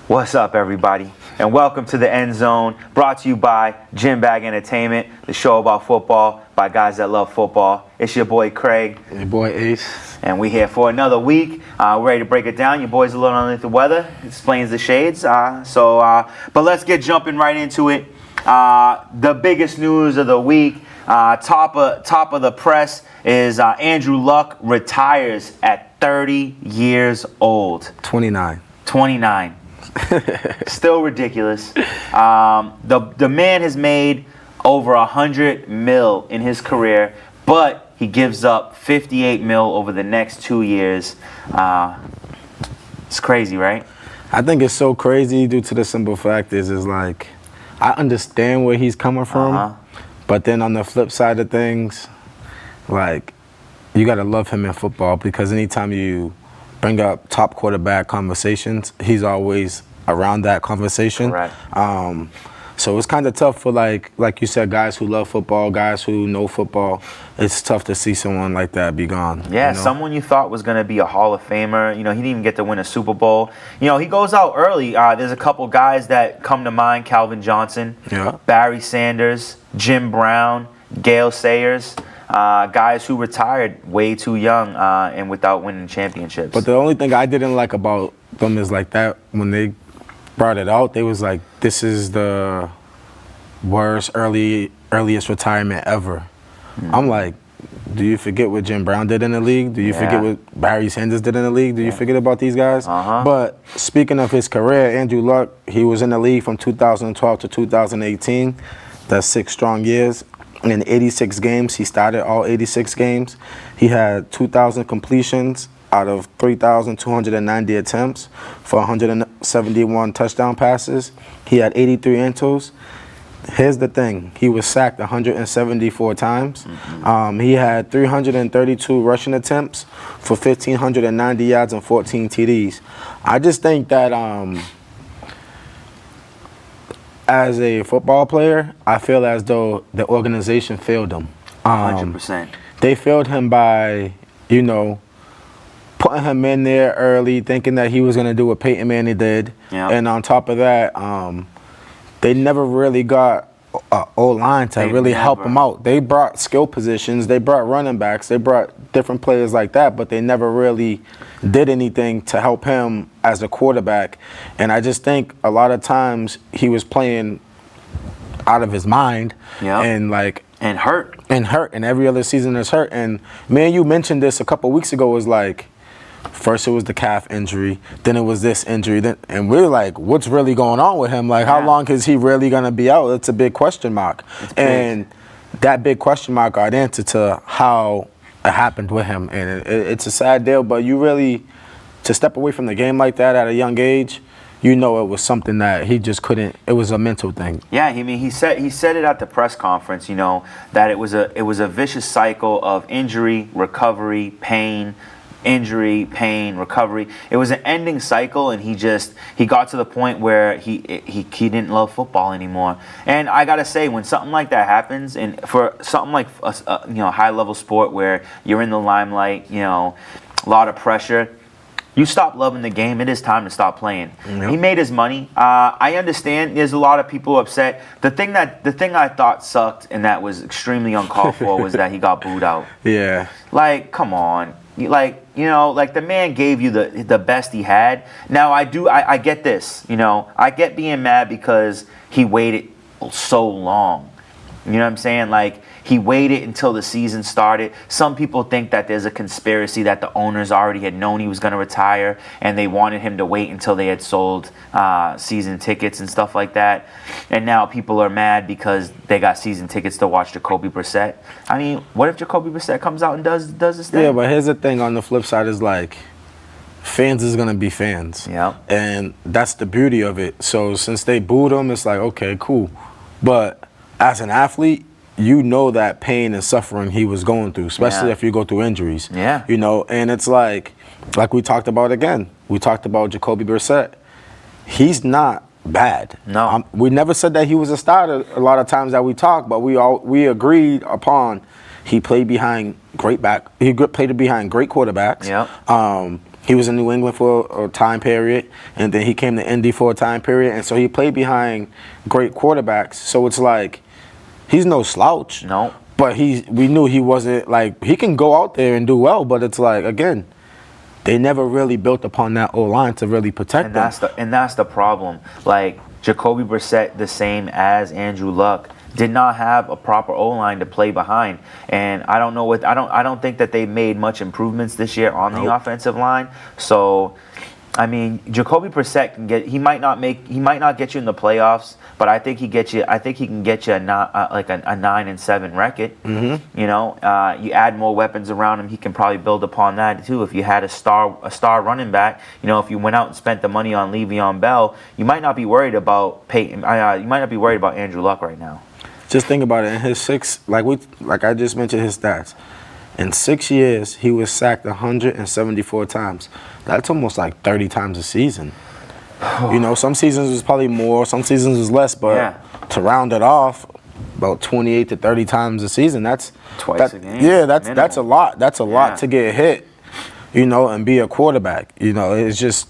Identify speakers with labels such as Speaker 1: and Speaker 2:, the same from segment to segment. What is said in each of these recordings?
Speaker 1: What's up, everybody? And welcome to the Endzone, brought to you by Gym Bag Entertainment, the show about football by guys that love football. It's your boy Craig.
Speaker 2: Your boy Ace.
Speaker 1: And we're here for another week. We're ready to break it down. Your boy's a little underneath the weather. Explains the shades. But let's get jumping right into it. The biggest news of the week, top of the press, is Andrew Luck retires at 30 years old.
Speaker 2: 29.
Speaker 1: Still ridiculous. The man has made over $100 million in his career, but he gives up $58 million over the next 2 years. It's crazy, right?
Speaker 2: I think it's so crazy due to the simple fact is like, I understand where he's coming from, but then on the flip side of things, like, you got to love him in football because anytime you bring up top quarterback conversations, he's always around that conversation.
Speaker 1: Correct.
Speaker 2: So it's kind of tough for, like you said, guys who love football, guys who know football. It's tough to see someone like that be gone.
Speaker 1: Yeah,
Speaker 2: you know?
Speaker 1: Someone you thought was going to be a Hall of Famer. You know, he didn't even get to win a Super Bowl. You know, he goes out early. There's a couple guys that come to mind: Calvin Johnson, Barry Sanders, Jim Brown, Gale Sayers. Guys who retired way too young and without winning championships.
Speaker 2: But the only thing I didn't like about them is like that when they brought it out, they was like, this is the worst earliest retirement ever. I'm like, do you forget what Jim Brown did in the league? Do you forget what Barry Sanders did in the league? Do you forget about these guys? But speaking of his career, Andrew Luck, he was in the league from 2012 to 2018. That's 6 strong years. In 86 games, he started all 86 games. He had 2,000 completions out of 3,290 attempts for 171 touchdown passes. He had 83 intos. Here's the thing. He was sacked 174 times. He had 332 rushing attempts for 1,590 yards and 14 TDs. I just think that as a football player, I feel as though the organization failed him.
Speaker 1: 100%.
Speaker 2: They failed him by, putting him in there early, thinking that he was going to do what Peyton Manning did. Yep. And on top of that, they never really got an O-line to really help him out. They brought skill positions, they brought running backs, they brought different players like that, but they never really did anything to help him as a quarterback. And I just think a lot of times he was playing out of his mind and hurt. And every other season is hurt. And man, you mentioned this a couple weeks ago, was like, first it was the calf injury, then it was this injury, and we're like, what's really going on with him? Like, how long is he really going to be out? It's a big question mark. And that big question mark got answered to how it happened with him. And it's a sad deal, but you really, to step away from the game like that at a young age, it was something that he just couldn't. It was a mental thing. Yeah,
Speaker 1: I mean, he said it at the press conference. That it was a vicious cycle of injury, recovery, pain. Injury, pain, recovery. It was an ending cycle, and he got to the point where he didn't love football anymore. And I gotta say, when something like that happens, and for something like a high level sport where you're in the limelight, a lot of pressure, you stop loving the game. It is time to stop playing. He made his money. I understand there's a lot of people upset. The thing I thought sucked and that was extremely uncalled for was that he got booed out.
Speaker 2: Yeah.
Speaker 1: Like, come on. The man gave you the best he had. Now I get this, I get being mad because he waited so long. You know what I'm saying? Like, he waited until the season started. Some people think that there's a conspiracy that the owners already had known he was going to retire and they wanted him to wait until they had sold season tickets and stuff like that. And now people are mad because they got season tickets to watch Jacoby Brissett. I mean, what if Jacoby Brissett comes out and does this thing?
Speaker 2: Yeah, but here's the thing on the flip side is like, fans is going to be fans.
Speaker 1: Yeah.
Speaker 2: And that's the beauty of it. So since they booed him, it's like, okay, cool. But as an athlete, that pain and suffering he was going through, especially if you go through injuries.
Speaker 1: Yeah.
Speaker 2: And it's like we talked about again. We talked about Jacoby Brissett. He's not bad.
Speaker 1: No.
Speaker 2: We never said that he was a starter a lot of times that we talked, but we agreed upon he played behind great quarterbacks.
Speaker 1: Yeah.
Speaker 2: He was in New England for a time period, and then he came to Indy for a time period, and so he played behind great quarterbacks. So it's like he's no slouch.
Speaker 1: No.
Speaker 2: But we knew he wasn't like he can go out there and do well, but it's like again, they never really built upon that O-line to really protect them.
Speaker 1: And that's the problem. Like Jacoby Brissett, the same as Andrew Luck, did not have a proper O-line to play behind, and I don't think that they made much improvements this year on the offensive line. So, I mean, Jacoby Brissett he might not get you in the playoffs, but I think he can get you a 9-7 record. Mm-hmm. You know, you add more weapons around him, he can probably build upon that too. If you had a star running back, you know, if you went out and spent the money on Le'Veon Bell, you might not be worried about Peyton. You might not be worried about Andrew Luck right now.
Speaker 2: Just think about it. In his like I just mentioned his stats. In 6 years, he was sacked 174 times. That's almost like 30 times a season. You know, some seasons was probably more, some seasons was less, but to round it off, about 28 to 30 times a season. That's
Speaker 1: twice a game.
Speaker 2: Yeah, that's a lot. That's a lot to get hit. You know, and be a quarterback. You know, it's just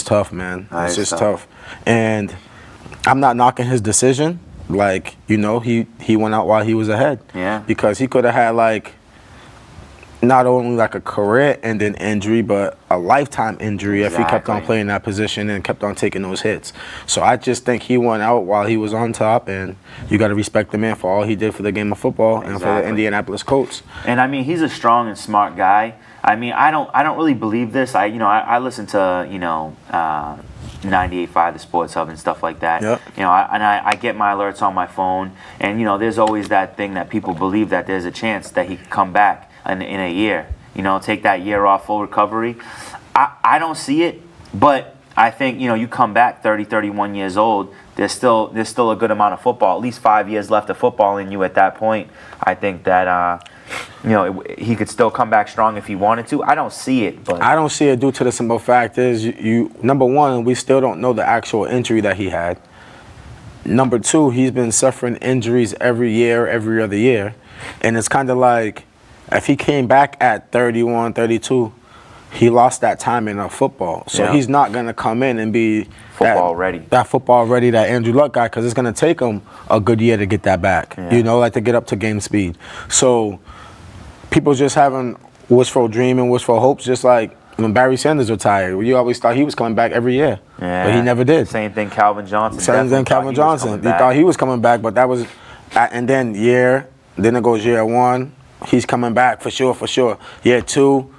Speaker 2: tough, man. It's just tough. And I'm not knocking his decision. Like, you know, he went out while he was ahead.
Speaker 1: Yeah.
Speaker 2: Because he could have had like not only like a career-ending injury, but a lifetime injury if he kept on playing that position and kept on taking those hits. So I just think he went out while he was on top, and you got to respect the man for all he did for the game of football and for the Indianapolis Colts.
Speaker 1: And I mean, he's a strong and smart guy. I mean, I don't really believe this. I listen to 98.5 The Sports Hub and stuff like that.
Speaker 2: Yep.
Speaker 1: You know, I get my alerts on my phone, and you know, there's always that thing that people believe that there's a chance that he could come back in a year. You know, take that year off, full recovery. I don't see it, but I think, you know, you come back 30, 31 years old, there's still a good amount of football, at least 5 years left of football in you at that point. I think that you know, he could still come back strong if he wanted to. I don't see it, but
Speaker 2: I don't see it due to the simple fact is you number one, we still don't know the actual injury that he had. Number two, he's been suffering injuries every year, every other year, and it's kind of like if he came back at 31, 32, he lost that time in football. So he's not going to come in and be
Speaker 1: football ready.
Speaker 2: That football ready, that Andrew Luck guy, because it's going to take him a good year to get that back. Yeah. You know, like to get up to game speed. So people just having wishful dreaming, wishful hopes, just like when Barry Sanders retired. You always thought he was coming back every year, but he never did.
Speaker 1: Same thing Calvin Johnson.
Speaker 2: Same thing Calvin Johnson. He thought he was coming back, but that was, and then it goes year one. He's coming back for sure. Year two,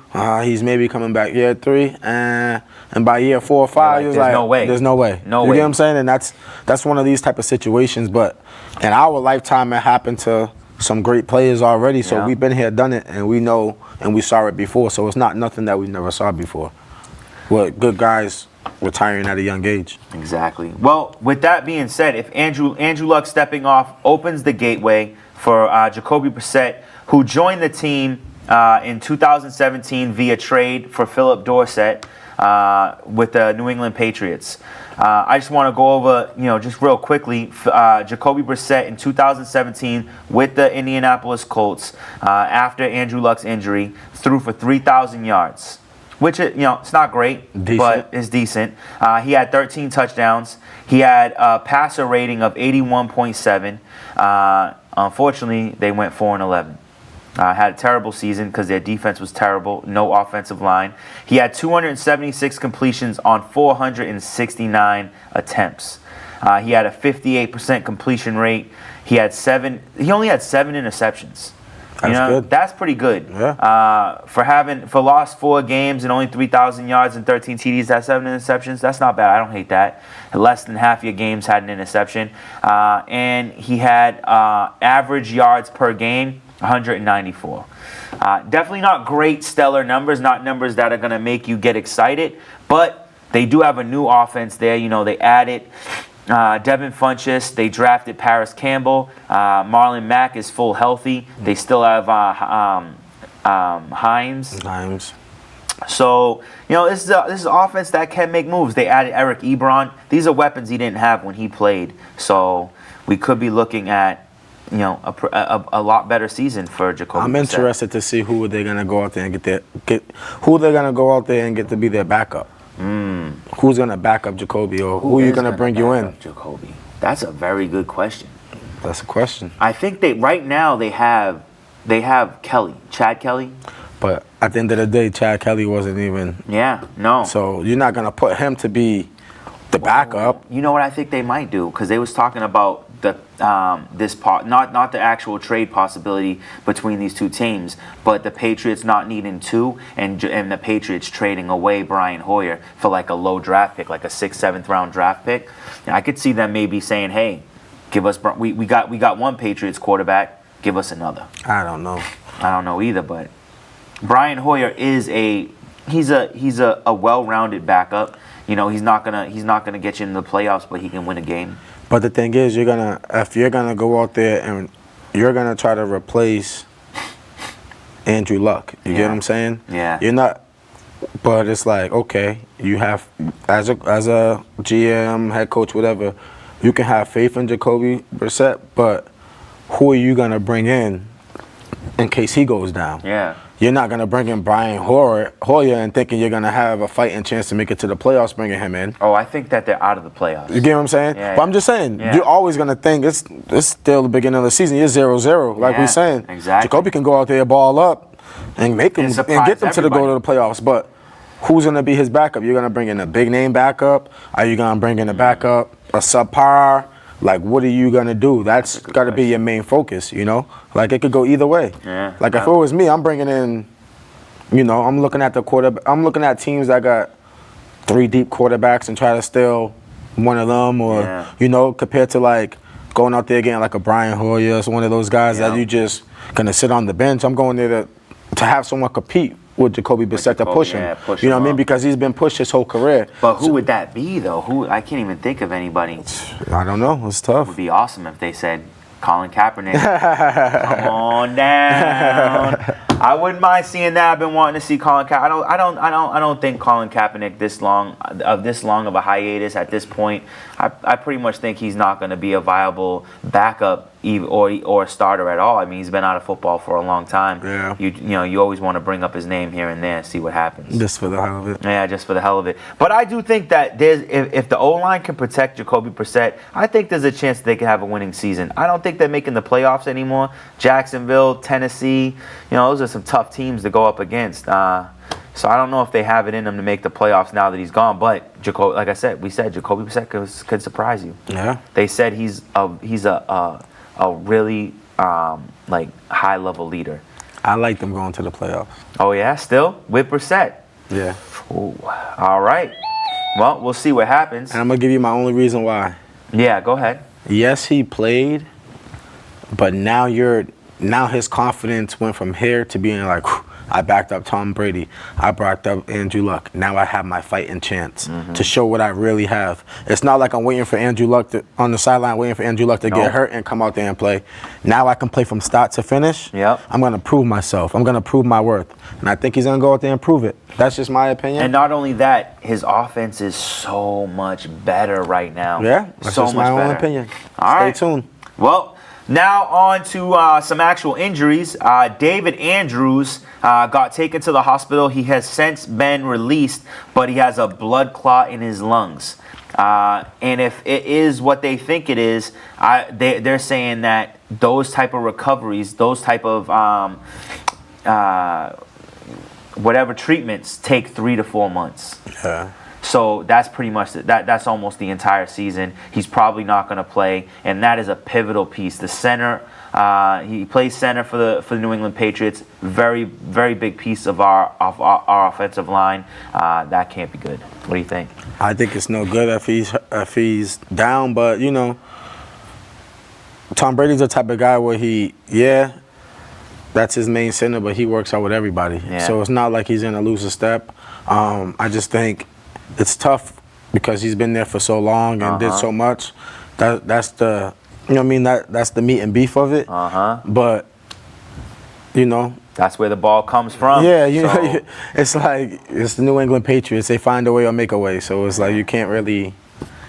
Speaker 2: he's maybe coming back. Year three, and by year 4 or 5, he was like,
Speaker 1: no way.
Speaker 2: There's no way. You get what I'm saying? And that's one of these type of situations. But in our lifetime, it happened to some great players already. So we've been here, done it, and we know, and we saw it before. So it's not nothing that we never saw before. With good guys retiring at a young age.
Speaker 1: Exactly. Well, with that being said, if Andrew Luck stepping off opens the gateway for Jacoby Brissett, who joined the team in 2017 via trade for Philip Dorsett with the New England Patriots. I just want to go over, you know, just real quickly, Jacoby Brissett in 2017 with the Indianapolis Colts after Andrew Luck's injury threw for 3,000 yards, which, you know, it's not great, but it's decent. He had 13 touchdowns. He had a passer rating of 81.7. Unfortunately, they went 4-11. Had a terrible season because their defense was terrible. No offensive line. He had 276 completions on 469 attempts. He had a 58% completion rate. He only had 7 interceptions.
Speaker 2: That's good.
Speaker 1: That's pretty good.
Speaker 2: Yeah.
Speaker 1: For lost 4 games and only 3,000 yards and 13 TDs, that's 7 interceptions. That's not bad. I don't hate that. Less than half your games had an interception. And he had average yards per game, 194. Definitely not great, stellar numbers, not numbers that are going to make you get excited, but they do have a new offense there. You know, they added Devin Funchess. They drafted Paris Campbell. Marlon Mack is full healthy. They still have Himes. So, you know, this is an offense that can make moves. They added Eric Ebron. These are weapons he didn't have when he played. So we could be looking at a lot better season for Jacoby.
Speaker 2: I'm
Speaker 1: Brissett.
Speaker 2: interested to see who they're gonna go out there and who they're gonna go out there and get to be their backup. Who's gonna back up Jacoby, or who are you gonna bring you in?
Speaker 1: Jacoby. That's a very good question.
Speaker 2: That's a question.
Speaker 1: I think right now they have Kelly, Chad Kelly.
Speaker 2: But at the end of the day, Chad Kelly wasn't even.
Speaker 1: Yeah, no.
Speaker 2: So you're not gonna put him to be the backup.
Speaker 1: You know what I think they might do, because they was talking about not the actual trade possibility between these two teams, but the Patriots not needing two, and the Patriots trading away Brian Hoyer for like a low draft pick, like a 6th, 7th round draft pick. And I could see them maybe saying, "Hey, give us we got one Patriots quarterback, give us another."
Speaker 2: I don't know.
Speaker 1: I don't know either, but Brian Hoyer is he's a well-rounded backup. He's not gonna get you into the playoffs, but he can win a game.
Speaker 2: But the thing is, if you're gonna go out there and you're gonna try to replace Andrew Luck, you get what I'm saying?
Speaker 1: Yeah.
Speaker 2: You're not. But it's like, okay, you have as a GM, head coach, whatever, you can have faith in Jacoby Brissett, but who are you gonna bring in case he goes down?
Speaker 1: Yeah.
Speaker 2: You're not going to bring in Brian Hoyer and thinking you're going to have a fighting chance to make it to the playoffs bringing him in.
Speaker 1: Oh, I think that they're out of the playoffs.
Speaker 2: You get what I'm saying?
Speaker 1: Yeah,
Speaker 2: but I'm just saying, you're always going to think it's still the beginning of the season. You're 0-0, like we're saying.
Speaker 1: Exactly.
Speaker 2: Jacoby can go out there, ball up, and make them and get them to go to the playoffs. But who's going to be his backup? You're going to bring in a big name backup? Are you going to bring in a backup, a subpar? Like, what are you going to do? That's got to be your main focus, Like, it could go either way.
Speaker 1: Yeah.
Speaker 2: Like, if it was me, I'm bringing in, I'm looking at the quarterback. I'm looking at teams that got 3 deep quarterbacks and try to steal one of them, or, compared to, like, going out there getting, like, a Brian Hoyer, one of those guys that you just going to sit on the bench. I'm going there to have someone compete with Jacoby Brissett to push him. You know what I mean? Because he's been pushed his whole career.
Speaker 1: But who would that be, though? I can't even think of anybody.
Speaker 2: I don't know. It's tough.
Speaker 1: It would be awesome if they said Colin Kaepernick. Come on down. I wouldn't mind seeing that. I've been wanting to see Colin Kaepernick. I don't think Colin Kaepernick this long of a hiatus at this point. I pretty much think he's not going to be a viable backup or a starter at all. I mean, he's been out of football for a long time.
Speaker 2: Yeah.
Speaker 1: You always want to bring up his name here and there and see what happens.
Speaker 2: Just for the hell of it.
Speaker 1: Yeah, just for the hell of it. But I do think that if the O-line can protect Jacoby Brissett, I think there's a chance that they can have a winning season. I don't think they're making the playoffs anymore. Jacksonville, Tennessee, those are some tough teams to go up against. So I don't know if they have it in them to make the playoffs now that he's gone. But like I said, Jacoby Brissett could surprise you.
Speaker 2: Yeah.
Speaker 1: They said he's a really high level leader.
Speaker 2: I like them going to the playoffs.
Speaker 1: Oh yeah, still with Brissett.
Speaker 2: Yeah.
Speaker 1: Ooh. All right. Well, we'll see what happens.
Speaker 2: And I'm gonna give you my only reason why.
Speaker 1: Yeah, go ahead.
Speaker 2: Yes, he played, but now his confidence went from here to being like, I backed up Tom Brady. I backed up Andrew Luck. Now I have my fighting chance to show what I really have. It's not like I'm waiting for Andrew Luck on the sideline, waiting for Andrew Luck to get hurt and come out there and play. Now I can play from start to finish.
Speaker 1: Yep.
Speaker 2: I'm going to prove myself. I'm going to prove my worth. And I think he's going to go out there and prove it. That's just my opinion.
Speaker 1: And not only that, his offense is so much better right now.
Speaker 2: Yeah, that's
Speaker 1: so
Speaker 2: just
Speaker 1: much
Speaker 2: my own
Speaker 1: better.
Speaker 2: opinion.
Speaker 1: All right.
Speaker 2: Stay tuned.
Speaker 1: Well, now on to some actual injuries. David Andrews got taken to the hospital. He has since been released, but he has a blood clot in his lungs. And if it is what they think it is, they're saying that those type of recoveries, those type of whatever treatments take 3 to 4 months.
Speaker 2: Yeah.
Speaker 1: So that's pretty much that's almost the entire season. He's probably not going to play, and that is a pivotal piece. The center, he plays center for the New England Patriots. Very, very big piece of our offensive line. That can't be good. What do you think?
Speaker 2: I think it's no good if he's down, but Tom Brady's the type of guy where that's his main center, but he works out with everybody.
Speaker 1: Yeah.
Speaker 2: So it's not like he's gonna lose a step. I just think it's tough because he's been there for so long and did so much. That's the that's the meat and beef of it. But
Speaker 1: that's where the ball comes from.
Speaker 2: Yeah, it's like it's the New England Patriots. They find a way or make a way. So it's like you can't really.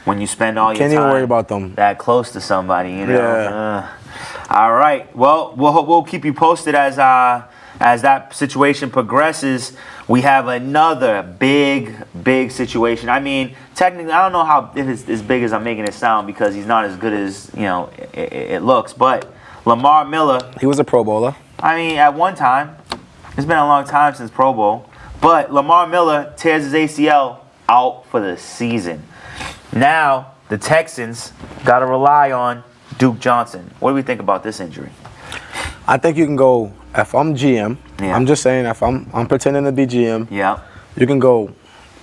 Speaker 1: When you spend all your
Speaker 2: can't
Speaker 1: time
Speaker 2: even worry about them
Speaker 1: that close to somebody,
Speaker 2: Yeah.
Speaker 1: All right. Well, we'll keep you posted as that situation progresses. We have another big situation. I mean, technically, I don't know if it's as big as I'm making it sound because he's not as good as it looks. But Lamar Miller,
Speaker 2: he was a Pro Bowler.
Speaker 1: I mean, at one time, it's been a long time since Pro Bowl. But Lamar Miller tears his ACL out for the season. Now the Texans got to rely on Duke Johnson. What do we think about this injury?
Speaker 2: I think you can go, if I'm GM,
Speaker 1: Yeah.
Speaker 2: I'm just saying, if I'm pretending to be GM,
Speaker 1: Yeah.
Speaker 2: you can go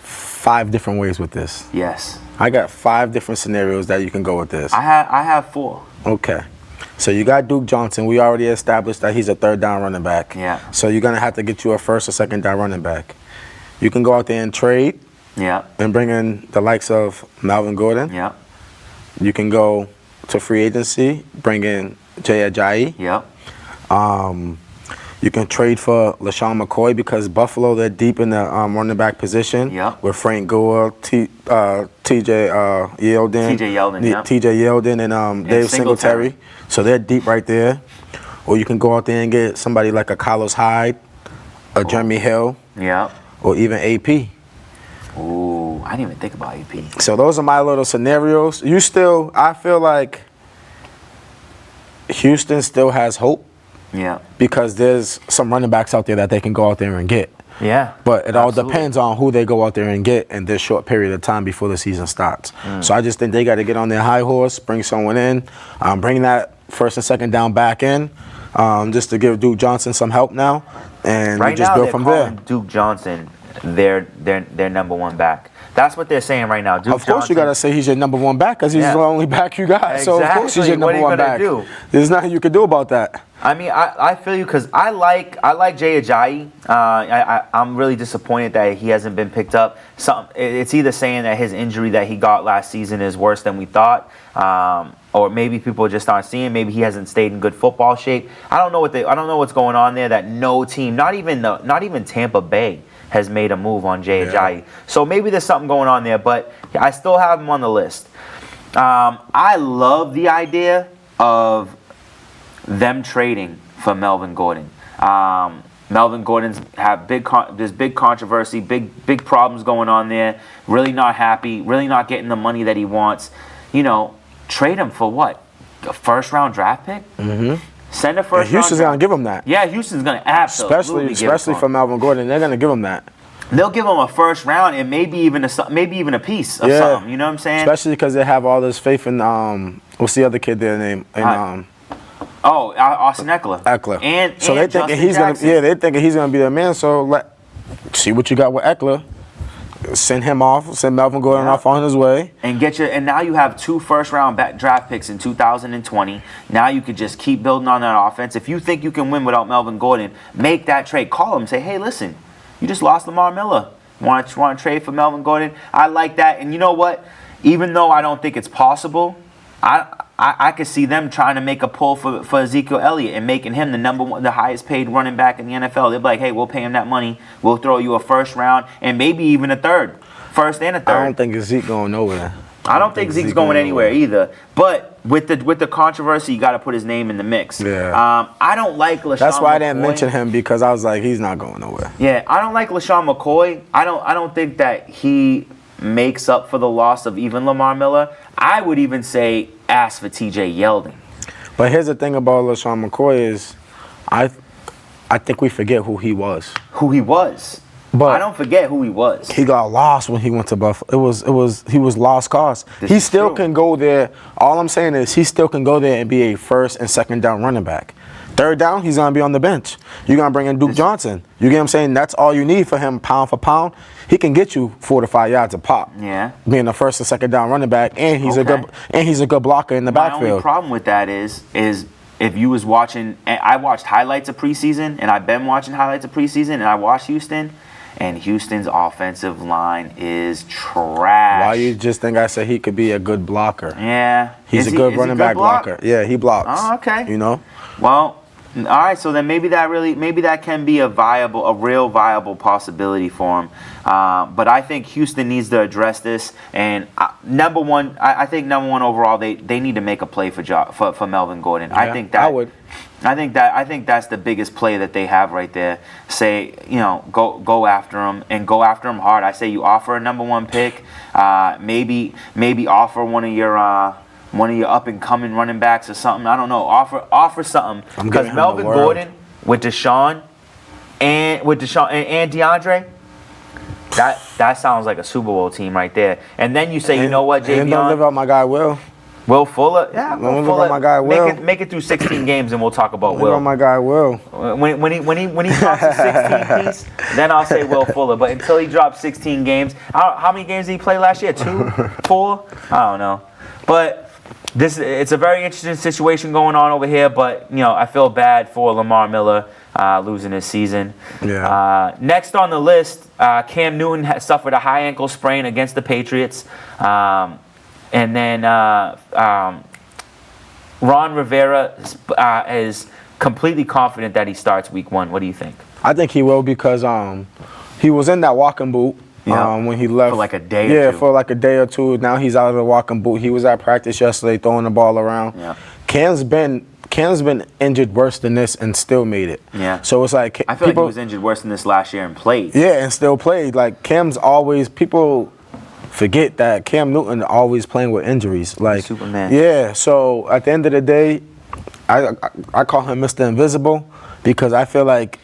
Speaker 2: 5 different ways with this.
Speaker 1: Yes.
Speaker 2: I got 5 different scenarios that you can go with this.
Speaker 1: I have 4.
Speaker 2: Okay. So you got Duke Johnson. We already established that he's a 3rd down running back.
Speaker 1: Yeah.
Speaker 2: So you're going to have to get you a 1st or 2nd down running back. You can go out there and trade.
Speaker 1: Yeah.
Speaker 2: And bring in the likes of Melvin Gordon.
Speaker 1: Yeah.
Speaker 2: You can go to free agency, bring in Jay Ajayi.
Speaker 1: Yeah.
Speaker 2: You can trade for LaShawn McCoy because Buffalo, they're deep in the running back position.
Speaker 1: Yeah.
Speaker 2: With Frank Gore, TJ Yeldon. TJ Yeldon and Dave Singletary. So they're deep right there. Or you can go out there and get somebody like a Carlos Hyde, a Jeremy Hill.
Speaker 1: Yeah.
Speaker 2: Or even AP.
Speaker 1: Ooh, I didn't even think about AP.
Speaker 2: So those are my little scenarios. I feel like Houston still has hope.
Speaker 1: Yeah.
Speaker 2: Because there's some running backs out there that they can go out there and get.
Speaker 1: Yeah.
Speaker 2: But it all depends on who they go out there and get in this short period of time before the season starts. So I just think they got to get on their high horse, bring someone in, bring that 1st and 2nd down back in, just to give Duke Johnson some help now, and
Speaker 1: right
Speaker 2: just
Speaker 1: now
Speaker 2: build from there.
Speaker 1: Duke Johnson their number 1 back. That's what they're saying right now. Duke
Speaker 2: of course,
Speaker 1: Johnson,
Speaker 2: you got to say he's your number 1 back because he's the only back you got.
Speaker 1: Exactly.
Speaker 2: So, of course, he's your number 1 back.
Speaker 1: Do?
Speaker 2: There's nothing you can do about that.
Speaker 1: I mean, I feel you because I like Jay Ajayi. I'm really disappointed that he hasn't been picked up. It's either saying that his injury that he got last season is worse than we thought, or maybe people just aren't seeing. Maybe he hasn't stayed in good football shape. I don't know what's going on there. That no team, not even Tampa Bay, has made a move on Jay Ajayi. So maybe there's something going on there, but I still have him on the list. I love the idea of them trading for Melvin Gordon. Melvin Gordon's have there's big controversy, big problems going on there. Really not happy, really not getting the money that he wants. Trade him for what? A 1st-round draft pick? Mm-hmm. Send a 1st round.
Speaker 2: Houston's going to give him that.
Speaker 1: Yeah, Houston's going to absolutely
Speaker 2: especially for Melvin Gordon, they're going to give him that.
Speaker 1: They'll give him a 1st round and maybe even a piece of something. You know what I'm saying?
Speaker 2: Especially because they have all this faith in what's the other kid their name?
Speaker 1: Austin Eckler. And
Speaker 2: so they thinking he's gonna they're thinking he's gonna be their man. So see what you got with Eckler. Send him off. Send Melvin Gordon off on his way.
Speaker 1: And now you have 2 1st-round draft picks in 2020. Now you could just keep building on that offense. If you think you can win without Melvin Gordon, make that trade. Call him. Say, hey, listen, you just lost Lamar Miller. Want to trade for Melvin Gordon? I like that. And you know what? Even though I don't think it's possible, I could see them trying to make a pull for Ezekiel Elliott and making him the highest paid running back in the NFL. They'll be like, hey, we'll pay him that money. We'll throw you a 1st round and maybe even a 3rd. 1st and a 3rd.
Speaker 2: I don't think Zeke going nowhere.
Speaker 1: I don't think Zeke's going anywhere either. But with the controversy, you got to put his name in the mix.
Speaker 2: Yeah.
Speaker 1: I don't like LaShawn McCoy.
Speaker 2: That's why I didn't mention him because I was like, he's not going nowhere.
Speaker 1: Yeah, I don't like LaShawn McCoy. I don't think that he makes up for the loss of even Lamar Miller. I would even say ask for TJ Yeldon.
Speaker 2: But here's the thing about LaShawn McCoy is I think we forget who he was. But
Speaker 1: I don't forget who he was.
Speaker 2: He got lost when he went to Buffalo. He was lost cause. He still can go there. All I'm saying is he still can go there and be a 1st and 2nd down running back. 3rd down, he's gonna be on the bench. You're gonna bring in Duke Johnson. You get what I'm saying? That's all you need for him, pound for pound. He can get you 4 to 5 yards a pop.
Speaker 1: Yeah.
Speaker 2: Being a 1st and 2nd down running back, and he's a good blocker in the backfield.
Speaker 1: My only problem with that is if you was watching, I watched highlights of preseason, and I've been watching highlights of preseason, and I watched Houston. And Houston's offensive line is trash.
Speaker 2: Why you just think I said he could be a good blocker?
Speaker 1: Yeah.
Speaker 2: He's a good running back blocker. Yeah, he blocks.
Speaker 1: Oh, okay.
Speaker 2: You know?
Speaker 1: Well, All right, so then maybe that can be a real viable possibility for him. But I think Houston needs to address this. And number one, I think number one overall, they need to make a play for Melvin Gordon.
Speaker 2: Yeah,
Speaker 1: I think that
Speaker 2: I would.
Speaker 1: I think that's the biggest play that they have right there. Say, go after him and go after him hard. I say you offer a number one pick, maybe offer one of your up and coming running backs or something. I don't know. Offer something because Melvin Gordon with Deshaun and DeAndre. That sounds like a Super Bowl team right there. And then you say, you know what, Javion?
Speaker 2: And don't live out my guy Will
Speaker 1: Fuller, yeah,
Speaker 2: don't live out my guy Will.
Speaker 1: Make it through 16 games, and we'll talk about Will.
Speaker 2: Live out my guy Will.
Speaker 1: When he drops a 16 piece, then I'll say Will Fuller. But until he drops 16 games, how many games did he play last year? 2, 4? I don't know. But it's a very interesting situation going on over here. But I feel bad for Lamar Miller losing his season.
Speaker 2: Yeah.
Speaker 1: Next on the list, Cam Newton has suffered a high ankle sprain against the Patriots. And then Ron Rivera is completely confident that he starts week 1. What do you think?
Speaker 2: I think he will because he was in that walking boot when he left.
Speaker 1: For like a day or two.
Speaker 2: Yeah, for like a day or two. Now he's out of the walking boot. He was at practice yesterday throwing the ball around.
Speaker 1: Yeah.
Speaker 2: Cam's been injured worse than this and still made it.
Speaker 1: Yeah.
Speaker 2: So it's like
Speaker 1: I feel like he was injured worse than this last year and played.
Speaker 2: Yeah, and still played. Like Cam's always people forget that Cam Newton always playing with injuries. Like
Speaker 1: Superman.
Speaker 2: Yeah. So at the end of the day, I call him Mr. Invisible because I feel like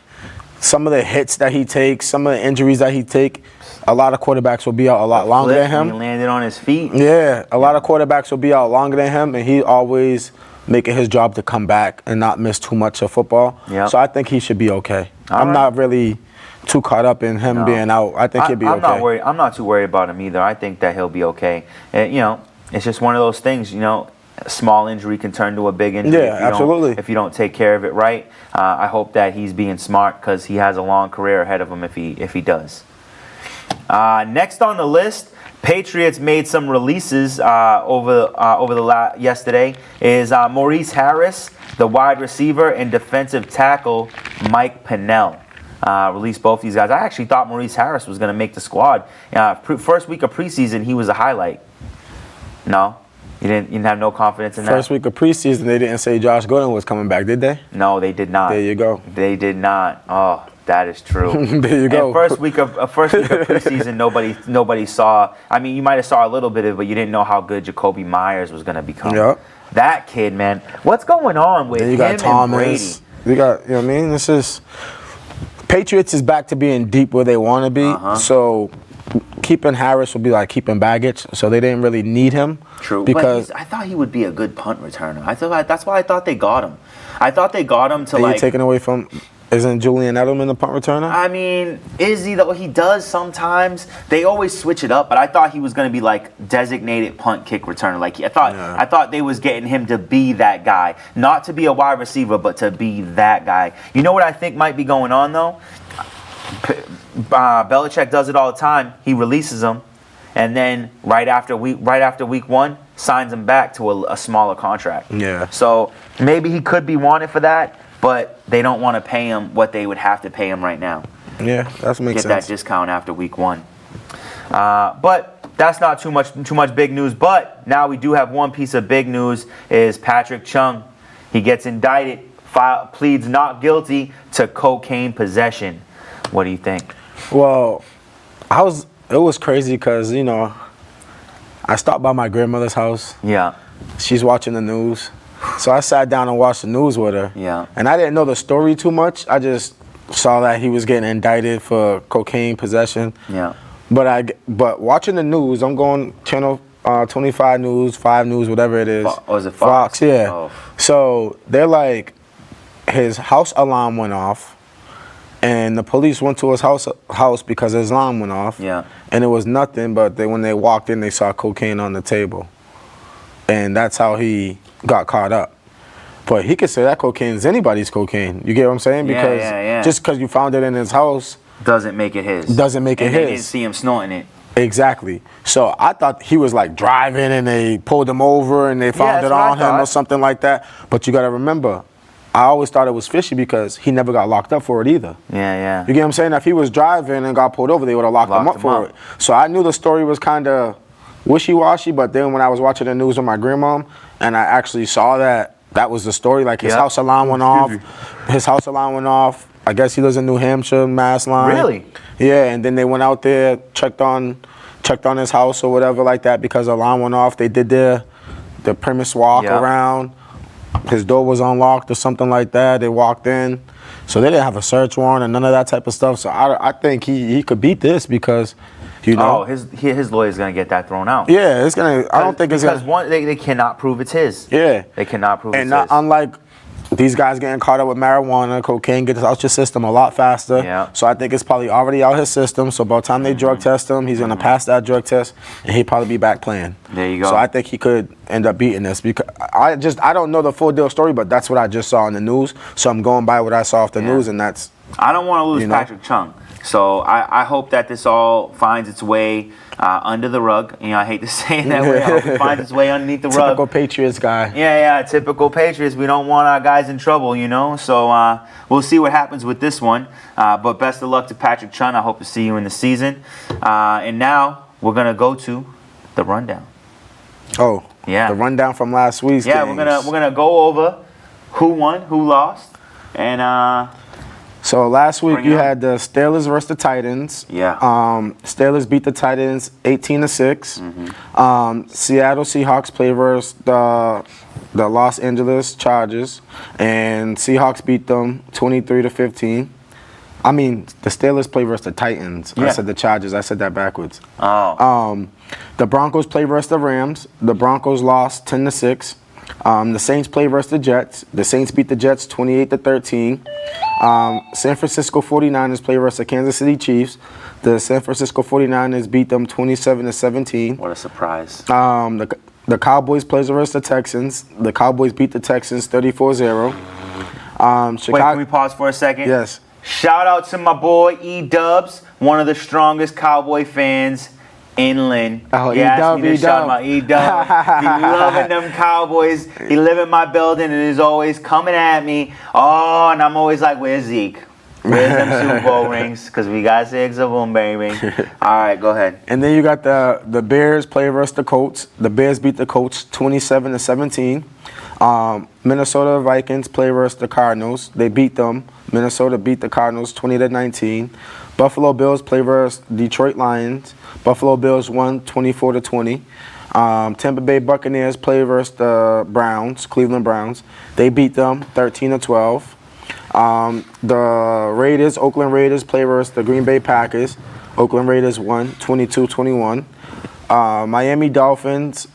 Speaker 2: some of the hits that he takes, some of the injuries that he take, a lot of quarterbacks will be out a lot longer than him.
Speaker 1: He landed on his feet.
Speaker 2: Yeah, a lot of quarterbacks will be out longer than him, and he always making his job to come back and not miss too much of football.
Speaker 1: Yep.
Speaker 2: So I think he should be okay.
Speaker 1: All
Speaker 2: I'm
Speaker 1: right.
Speaker 2: not really too caught up in him being out. I think he'll be okay.
Speaker 1: I'm not too worried about him either. I think that he'll be okay. And, it's just one of those things, a small injury can turn to a big injury
Speaker 2: absolutely.
Speaker 1: if you don't take care of it right. I hope that he's being smart because he has a long career ahead of him if he does. Next on the list, Patriots made some releases yesterday. Is Maurice Harris, the wide receiver, and defensive tackle Mike Pennell. Released both these guys. I actually thought Maurice Harris was going to make the squad. First week of preseason, he was a highlight. No? You didn't have no confidence in that?
Speaker 2: First week of preseason, they didn't say Josh Gordon was coming back, did they?
Speaker 1: No, they did not.
Speaker 2: There you go.
Speaker 1: They did not. Oh, that is true.
Speaker 2: There you go.
Speaker 1: And first week of preseason, nobody saw. I mean, you might have saw a little bit of it, but you didn't know how good Jacoby Myers was going to become.
Speaker 2: Yep.
Speaker 1: That kid, man. What's going on with him and Brady?
Speaker 2: You got, what I mean? This is Patriots is back to being deep where they want to be. So keeping Harris would be like keeping baggage. So they didn't really need him.
Speaker 1: True.
Speaker 2: Because
Speaker 1: but I thought he would be a good punt returner. That's why I thought they got him. I thought they got him to
Speaker 2: you're taking away from. Isn't Julian Edelman the punt returner?
Speaker 1: I mean, is he though? He does sometimes. They always switch it up, but I thought he was going to be like designated punt kick returner. Like I thought they was getting him to be that guy, not to be a wide receiver, but to be that guy. You know what I think might be going on though? Belichick does it all the time. He releases them, and then right after week 1, signs him back to a smaller contract.
Speaker 2: Yeah.
Speaker 1: So maybe he could be wanted for that. But they don't want to pay him what they would have to pay him right now.
Speaker 2: Yeah, that makes sense.
Speaker 1: Get that discount after week 1. But that's not too much big news. But now we do have one piece of big news is Patrick Chung. He gets indicted, pleads not guilty to cocaine possession. What do you think?
Speaker 2: Well, it was crazy because, I stopped by my grandmother's house.
Speaker 1: Yeah.
Speaker 2: She's watching the news. So I sat down and watched the news with her.
Speaker 1: Yeah.
Speaker 2: And I didn't know the story too much. I just saw that he was getting indicted for cocaine possession.
Speaker 1: Yeah.
Speaker 2: But watching the news, I'm going channel 25 News, 5 News, whatever it is.
Speaker 1: Was it Fox?
Speaker 2: Yeah.
Speaker 1: Oh.
Speaker 2: So they're like, his house alarm went off, and the police went to his house because his alarm went off.
Speaker 1: Yeah.
Speaker 2: And it was nothing, but when they walked in, they saw cocaine on the table. And that's how he got caught up. But he could say that cocaine is anybody's cocaine. You get what I'm saying? Because just because you found it in his house
Speaker 1: doesn't make it his.
Speaker 2: Doesn't make it his.
Speaker 1: They didn't see him snorting it.
Speaker 2: Exactly. So I thought he was like driving and they pulled him over and they found it on him or something like that. But you got to remember, I always thought it was fishy because he never got locked up for it either.
Speaker 1: Yeah.
Speaker 2: You get what I'm saying? If he was driving and got pulled over, they would have locked him up for it. So I knew the story was kind of wishy-washy, but then when I was watching the news with my grandmom and I actually saw that was the story, like his house alarm went off. His house alarm went off. I guess he lives in New Hampshire, Mass line.
Speaker 1: Really?
Speaker 2: Yeah, and then they went out there, checked on his house or whatever like that because the alarm went off. They did the premise walk around. His door was unlocked or something like that. They walked in. So they didn't have a search warrant and none of that type of stuff. So I think he could beat this because, you know.
Speaker 1: Oh, his lawyer's going to get that thrown out.
Speaker 2: Yeah, it's going to. I don't think it's going to.
Speaker 1: Because one, they cannot prove it's his.
Speaker 2: Yeah.
Speaker 1: They cannot prove it's his.
Speaker 2: And unlike these guys getting caught up with marijuana, cocaine gets out your system a lot faster.
Speaker 1: Yeah.
Speaker 2: So I think it's probably already out his system. So by the time they drug test him, he's going to pass that drug test and he'll probably be back playing.
Speaker 1: There you go.
Speaker 2: So I think he could end up beating this because I don't know the full deal story, but that's what I just saw in the news. So I'm going by what I saw off the news, and that's.
Speaker 1: I don't want to lose Patrick Chung. So I hope that this all finds its way under the rug. You know, I hate to say it that way. I hope it finds its way underneath the rug.
Speaker 2: Typical Patriots guy.
Speaker 1: Yeah, typical Patriots. We don't want our guys in trouble, you know. So we'll see what happens with this one. But best of luck to Patrick Chung. I hope to see you in the season. And now we're going to go to the rundown.
Speaker 2: Oh,
Speaker 1: yeah.
Speaker 2: The rundown from last week's games.
Speaker 1: We're gonna go over who won, who lost, and
Speaker 2: So last week you had the Steelers versus the Titans.
Speaker 1: Yeah.
Speaker 2: Steelers beat the Titans 18-6. Seattle Seahawks play versus the Los Angeles Chargers, and Seahawks beat them 23-15. I mean, the Steelers play versus the Titans.
Speaker 1: Yeah.
Speaker 2: I said the Chargers. I said that backwards.
Speaker 1: Oh.
Speaker 2: The Broncos play versus the Rams. The Broncos lost 10-6. The Saints play versus the Jets. The Saints beat the Jets 28-13. San Francisco 49ers play versus the Kansas City Chiefs. The San Francisco 49ers beat them 27-17.
Speaker 1: What a surprise.
Speaker 2: The Cowboys play versus the Texans. The Cowboys beat the Texans 34-0.
Speaker 1: Wait, can we pause for a second?
Speaker 2: Yes.
Speaker 1: Shout out to my boy E-Dubs, one of the strongest Cowboy fans in Lynn.
Speaker 2: Oh,
Speaker 1: he asked me to shout him out. E-Dub. He loving them Cowboys. He live in my building and is always coming at me. Oh, and I'm always like, where's Zeke? Where's them Super Bowl rings? Because we got 6 of them, baby. All right, go ahead.
Speaker 2: And then you got the Bears play versus the Colts. The Bears beat the Colts 27-17. Minnesota Vikings play versus the Cardinals. They beat them. Minnesota beat the Cardinals 20-19. Buffalo Bills play versus Detroit Lions. Buffalo Bills won 24-20. Tampa Bay Buccaneers play versus the Browns, Cleveland Browns. They beat them 13-12. The Oakland Raiders play versus the Green Bay Packers. Oakland Raiders won 22-21. Miami Dolphins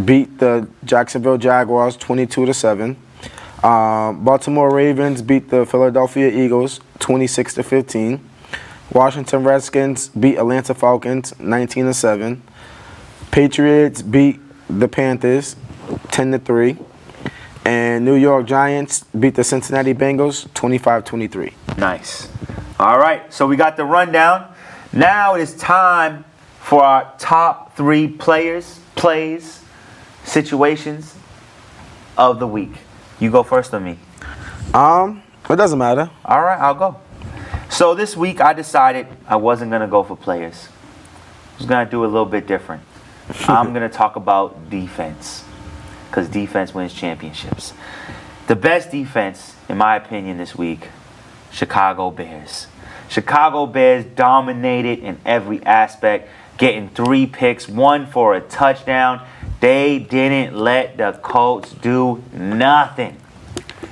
Speaker 2: beat the Jacksonville Jaguars 22-7. Baltimore Ravens beat the Philadelphia Eagles 26-15. Washington Redskins beat Atlanta Falcons 19-7. Patriots beat the Panthers 10-3. And New York Giants beat the Cincinnati Bengals 25-23.
Speaker 1: Nice. All right, so we got the rundown. Now it is time for our top 3 players, plays, situations of the week. You go first on me.
Speaker 2: It doesn't matter.
Speaker 1: All right, I'll go. So this week I decided I wasn't going to go for players. I was going to do a little bit different. I'm going to talk about defense, because defense wins championships. The best defense, in my opinion, this week, Chicago Bears. Chicago Bears dominated in every aspect, getting 3 picks, 1 for a touchdown. They didn't let the Colts do nothing.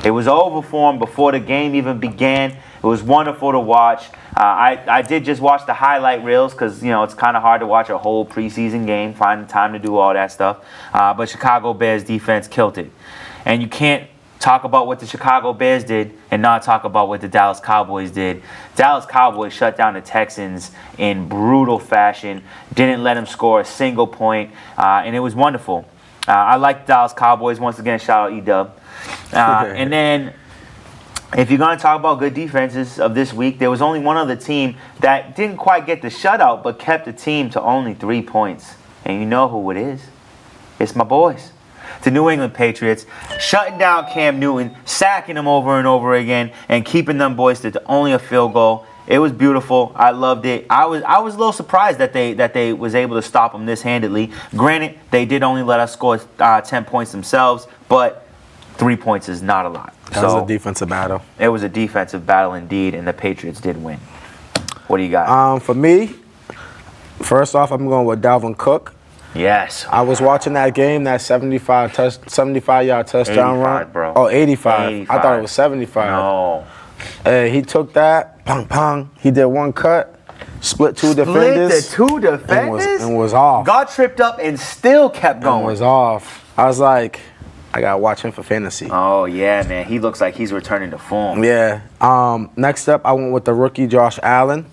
Speaker 1: It was over for them before the game even began. It was wonderful to watch. I did just watch the highlight reels because, it's kind of hard to watch a whole preseason game, find the time to do all that stuff. But Chicago Bears defense killed it. And you can't talk about what the Chicago Bears did and not talk about what the Dallas Cowboys did. Dallas Cowboys shut down the Texans in brutal fashion, didn't let them score a single point, and it was wonderful. I like the Dallas Cowboys. Once again, shout out E-Dub. And then, if you're going to talk about good defenses of this week, there was only one other team that didn't quite get the shutout, but kept the team to only 3 points. And you know who it is. It's my boys. to New England Patriots, shutting down Cam Newton, sacking him over and over again, and keeping them boys to only a field goal. It was beautiful. I loved it. I was a little surprised that they was able to stop them this handedly. Granted, they did only let us score 10 points themselves, but 3 points is not a lot.
Speaker 2: That was a defensive battle.
Speaker 1: It was a defensive battle indeed, and the Patriots did win. What do you got?
Speaker 2: For me, first off, I'm going with Dalvin Cook.
Speaker 1: Yes.
Speaker 2: I was watching that game, that 75-yard touchdown run.
Speaker 1: Bro.
Speaker 2: Oh, 85. I thought it was 75.
Speaker 1: No.
Speaker 2: He took that, pong, pong. He did one cut, split two defenders.
Speaker 1: Split the two defenders?
Speaker 2: And was off.
Speaker 1: Got tripped up and still kept going.
Speaker 2: And was off. I was like, I got to watch him for fantasy.
Speaker 1: Oh, yeah, man. He looks like he's returning to form.
Speaker 2: Yeah. Next up, I went with the rookie Josh Allen.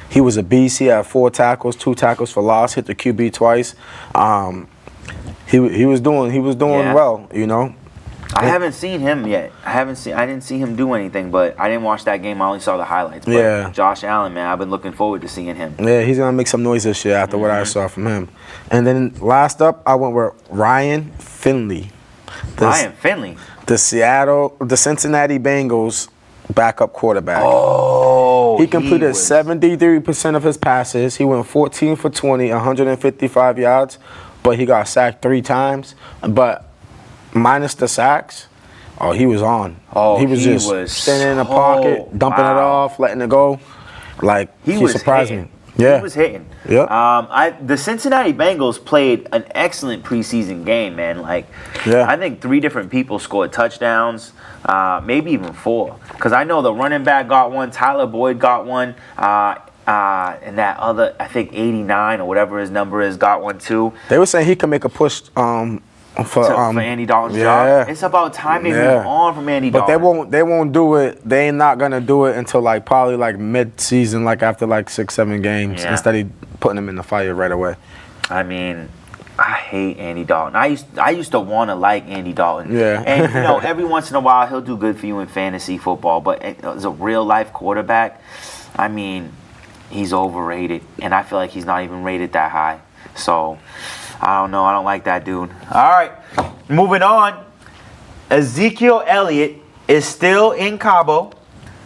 Speaker 2: He was a beast. He had 4 tackles, 2 tackles for loss, hit the QB twice. He was doing well, you know.
Speaker 1: I haven't seen him yet. I didn't see him do anything, but I didn't watch that game. I only saw the highlights. But
Speaker 2: yeah.
Speaker 1: Josh Allen, man, I've been looking forward to seeing him.
Speaker 2: Yeah, he's gonna make some noise this year after what I saw from him. And then last up, I went with Ryan Finley. The Cincinnati Bengals backup quarterback.
Speaker 1: Oh,
Speaker 2: he completed 73% of his passes. He went 14 for 20, 155 yards, but he got sacked 3 times. But minus the sacks, he was on. He was just standing in the pocket, dumping it off, letting it go. Like, he surprised me. Yeah.
Speaker 1: He was hitting.
Speaker 2: Yeah.
Speaker 1: The Cincinnati Bengals played an excellent preseason game, man. Like, I think 3 different people scored touchdowns, maybe even 4. Because I know the running back got one, Tyler Boyd got one, and that other, I think 89 or whatever his number is, got one too.
Speaker 2: They were saying he could make a push for
Speaker 1: Andy Dalton's job. It's about time they move on from Andy Dalton.
Speaker 2: But they won't do it. They ain't not gonna do it until probably mid-season, after 6-7 games, instead of putting him in the fire right away.
Speaker 1: I mean, I hate Andy Dalton. I used to want to like Andy Dalton.
Speaker 2: Yeah.
Speaker 1: And every once in a while he'll do good for you in fantasy football, but as a real life quarterback, I mean, he's overrated, and I feel like he's not even rated that high. So, I don't know. I don't like that dude. All right, moving on. Ezekiel Elliott is still in Cabo,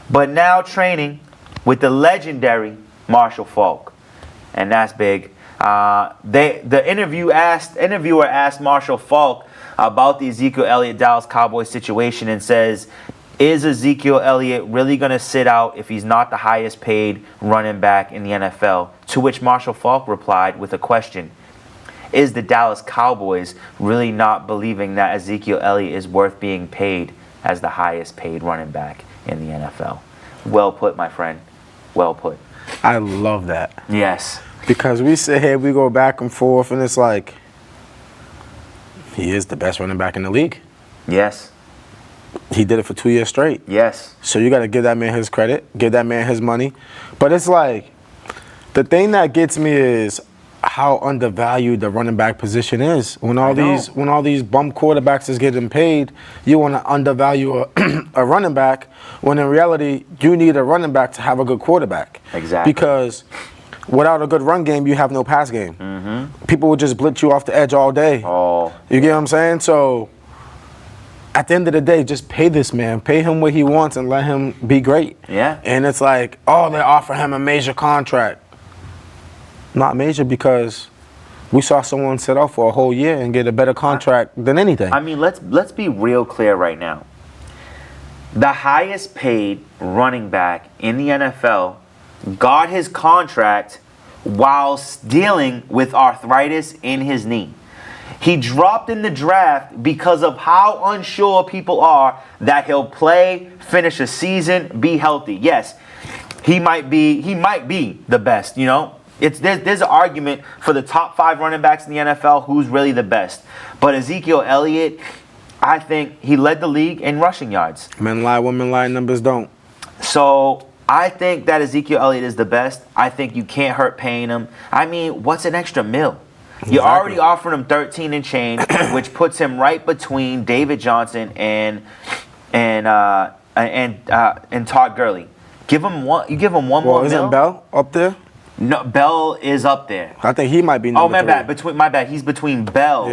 Speaker 1: but now training with the legendary Marshall Faulk, and that's big. The interviewer asked Marshall Faulk about the Ezekiel Elliott Dallas Cowboys situation and says, is Ezekiel Elliott really going to sit out if he's not the highest paid running back in the NFL? To which Marshall Faulk replied with a question. Is the Dallas Cowboys really not believing that Ezekiel Elliott is worth being paid as the highest paid running back in the NFL? Well put, my friend. Well put.
Speaker 2: I love that.
Speaker 1: Yes.
Speaker 2: Because we sit here, we go back and forth, and it's like, he is the best running back in the league.
Speaker 1: Yes.
Speaker 2: He did it for 2 years straight.
Speaker 1: Yes.
Speaker 2: So you got to give that man his credit, give that man his money. But it's like, the thing that gets me is how undervalued the running back position is. When all these bum quarterbacks is getting paid, you want to undervalue a running back, when in reality you need a running back to have a good quarterback.
Speaker 1: Exactly.
Speaker 2: Because without a good run game, you have no pass game. Mm-hmm. People will just blitz you off the edge all day.
Speaker 1: Oh.
Speaker 2: You get what I'm saying? So at the end of the day, just pay this man. Pay him what he wants and let him be great.
Speaker 1: Yeah.
Speaker 2: And it's like, they offer him a major contract. Not major, because we saw someone sit out for a whole year and get a better contract than anything.
Speaker 1: I mean, let's be real clear right now. The highest paid running back in the NFL got his contract while dealing with arthritis in his knee. He dropped in the draft because of how unsure people are that he'll play, finish a season, be healthy. Yes, he might be the best, There's an argument for the top 5 running backs in the NFL who's really the best. But Ezekiel Elliott, I think he led the league in rushing yards.
Speaker 2: Men lie, women lie, numbers don't.
Speaker 1: So I think that Ezekiel Elliott is the best. I think you can't hurt paying him. I mean, what's an extra $1 million? You're already offering him 13 and change, which puts him right between David Johnson and Todd Gurley. Give him one. You give him one more.
Speaker 2: Isn't Bell up there?
Speaker 1: No, Bell is up there.
Speaker 2: I think he might be number 3.
Speaker 1: My bad. He's between Bell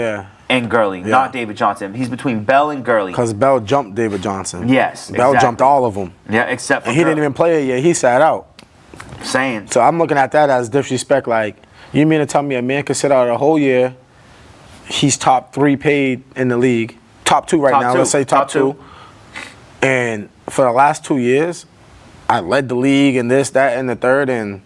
Speaker 1: and Gurley, not David Johnson. He's between Bell and Gurley.
Speaker 2: Because Bell jumped David Johnson.
Speaker 1: Yes,
Speaker 2: Bell jumped all of them.
Speaker 1: Yeah, except for
Speaker 2: and he didn't even play it yet. He sat out.
Speaker 1: Saying.
Speaker 2: So I'm looking at that as disrespect. Like, you mean to tell me a man could sit out a whole year? He's top 3 paid in the league. Top 2 right now. Let's say top two. And for the last 2 years, I led the league in this, that, and the third, and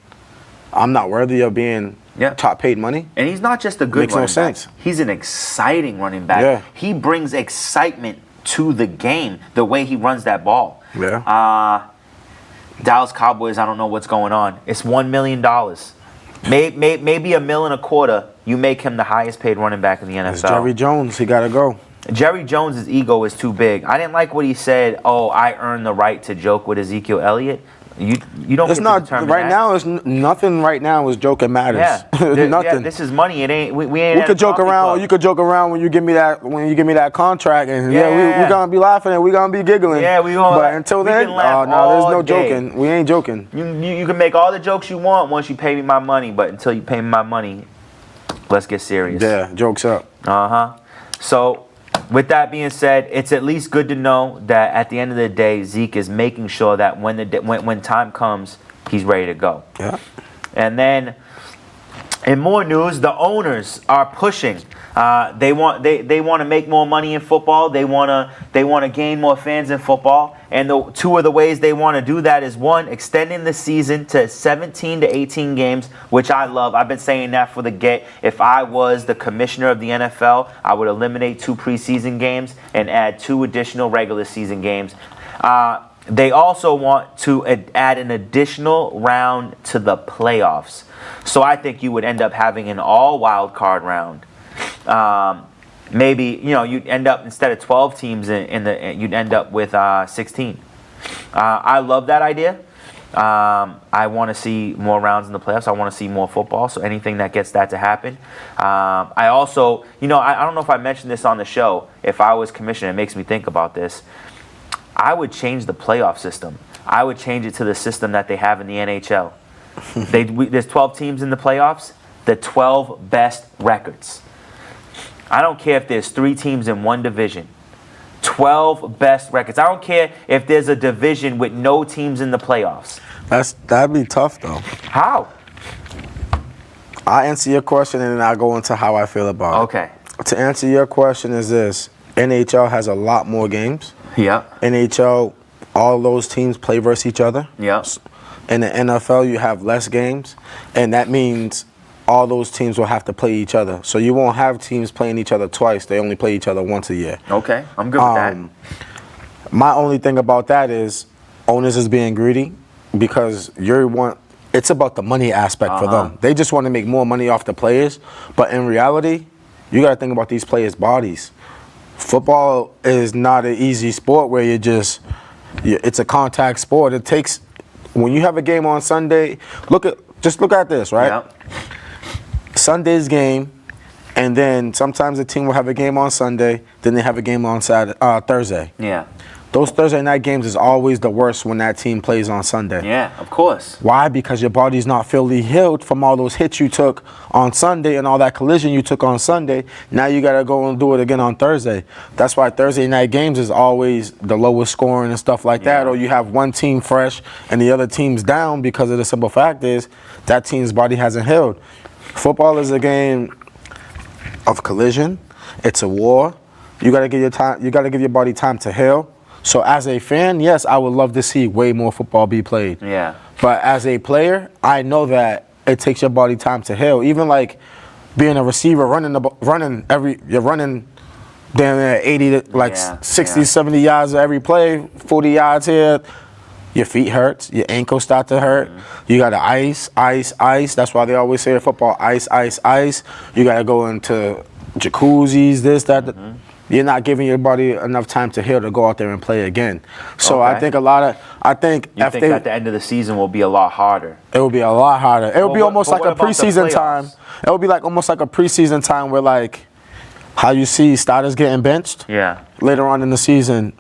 Speaker 2: I'm not worthy of being top paid money.
Speaker 1: And he's not just a good running back. He's an exciting running back.
Speaker 2: Yeah.
Speaker 1: He brings excitement to the game, the way he runs that ball.
Speaker 2: Yeah.
Speaker 1: Dallas Cowboys, I don't know what's going on. It's $1 million. Maybe $1.25 million. You make him the highest paid running back in the NFL.
Speaker 2: It's Jerry Jones. He got to go.
Speaker 1: Jerry Jones' ego is too big. I didn't like what he said. Oh, I earned the right to joke with Ezekiel Elliott. You don't.
Speaker 2: It's
Speaker 1: get
Speaker 2: not
Speaker 1: to determine
Speaker 2: right
Speaker 1: that.
Speaker 2: now. It's nothing right now. Is joking matters.
Speaker 1: Yeah,
Speaker 2: nothing.
Speaker 1: Yeah, this is money. It ain't. We ain't.
Speaker 2: We could joke around. You could joke around when you give me that. When you give me that contract, and we're gonna be laughing and we're gonna be giggling.
Speaker 1: Yeah, we gonna.
Speaker 2: But until then, oh no, there's no joking. We ain't joking.
Speaker 1: You can make all the jokes you want once you pay me my money, but until you pay me my money, let's get serious.
Speaker 2: Yeah, jokes up.
Speaker 1: So, with that being said, it's at least good to know that at the end of the day, Zeke is making sure that when time comes, he's ready to go.
Speaker 2: Yeah.
Speaker 1: And then, in more news, the owners are pushing. They want to make more money in football. They want to gain more fans in football. And the two of the ways they want to do that is, one, extending the season to 17 to 18 games, which I love. I've been saying that for the get. If I was the commissioner of the NFL, I would eliminate 2 preseason games and add 2 additional regular season games. They also want to add an additional round to the playoffs. So I think you would end up having an all wild card round. Maybe you'd end up, instead of 12 teams you'd end up with 16. I love that idea. I want to see more rounds in the playoffs. I want to see more football. So anything that gets that to happen. I also, I don't know if I mentioned this on the show. If I was commissioner, it makes me think about this. I would change the playoff system. I would change it to the system that they have in the NHL. There's 12 teams in the playoffs. The 12 best records. I don't care if there's 3 teams in one division. 12 best records. I don't care if there's a division with no teams in the playoffs.
Speaker 2: That'd be tough though.
Speaker 1: How?
Speaker 2: I'll answer your question and then I'll go into how I feel about it.
Speaker 1: Okay.
Speaker 2: To answer your question is this: NHL has a lot more games.
Speaker 1: Yeah.
Speaker 2: NHL, all those teams play versus each other.
Speaker 1: Yeah.
Speaker 2: In the NFL, you have less games, and that means all those teams will have to play each other. So you won't have teams playing each other twice. They only play each other once a year.
Speaker 1: Okay, I'm good with that.
Speaker 2: My only thing about that is owners is being greedy because it's about the money aspect for them. They just want to make more money off the players. But in reality, you got to think about these players' bodies. Football is not an easy sport where it's a contact sport. It takes, when you have a game on Sunday, just look at this, right?
Speaker 1: Yeah.
Speaker 2: Sunday's game, and then sometimes a team will have a game on Sunday, then they have a game on Thursday.
Speaker 1: Yeah.
Speaker 2: Those Thursday night games is always the worst when that team plays on Sunday.
Speaker 1: Yeah, of course.
Speaker 2: Why? Because your body's not fully healed from all those hits you took on Sunday and all that collision you took on Sunday. Now you got to go and do it again on Thursday. That's why Thursday night games is always the lowest scoring and stuff like that. Or you have one team fresh and the other team's down because of the simple fact is that team's body hasn't healed. Football is a game of collision. It's a war. You got to give your time. You got to give your body time to heal. So as a fan, yes, I would love to see way more football be played.
Speaker 1: Yeah.
Speaker 2: But as a player, I know that it takes your body time to heal. Even like being a receiver, you're running down there 60, 70 yards every play, 40 yards here. Your feet hurts, your ankles start to hurt. You got to ice. That's why they always say in football, ice. You got to go into jacuzzis, this, that. You're not giving your body enough time to heal to go out there and play again. So I think at the
Speaker 1: end of the season will be a lot harder.
Speaker 2: It will be a lot harder. It will be almost like a preseason time. It will be like almost like a preseason time where like how you see starters getting benched.
Speaker 1: Yeah.
Speaker 2: Later on in the season,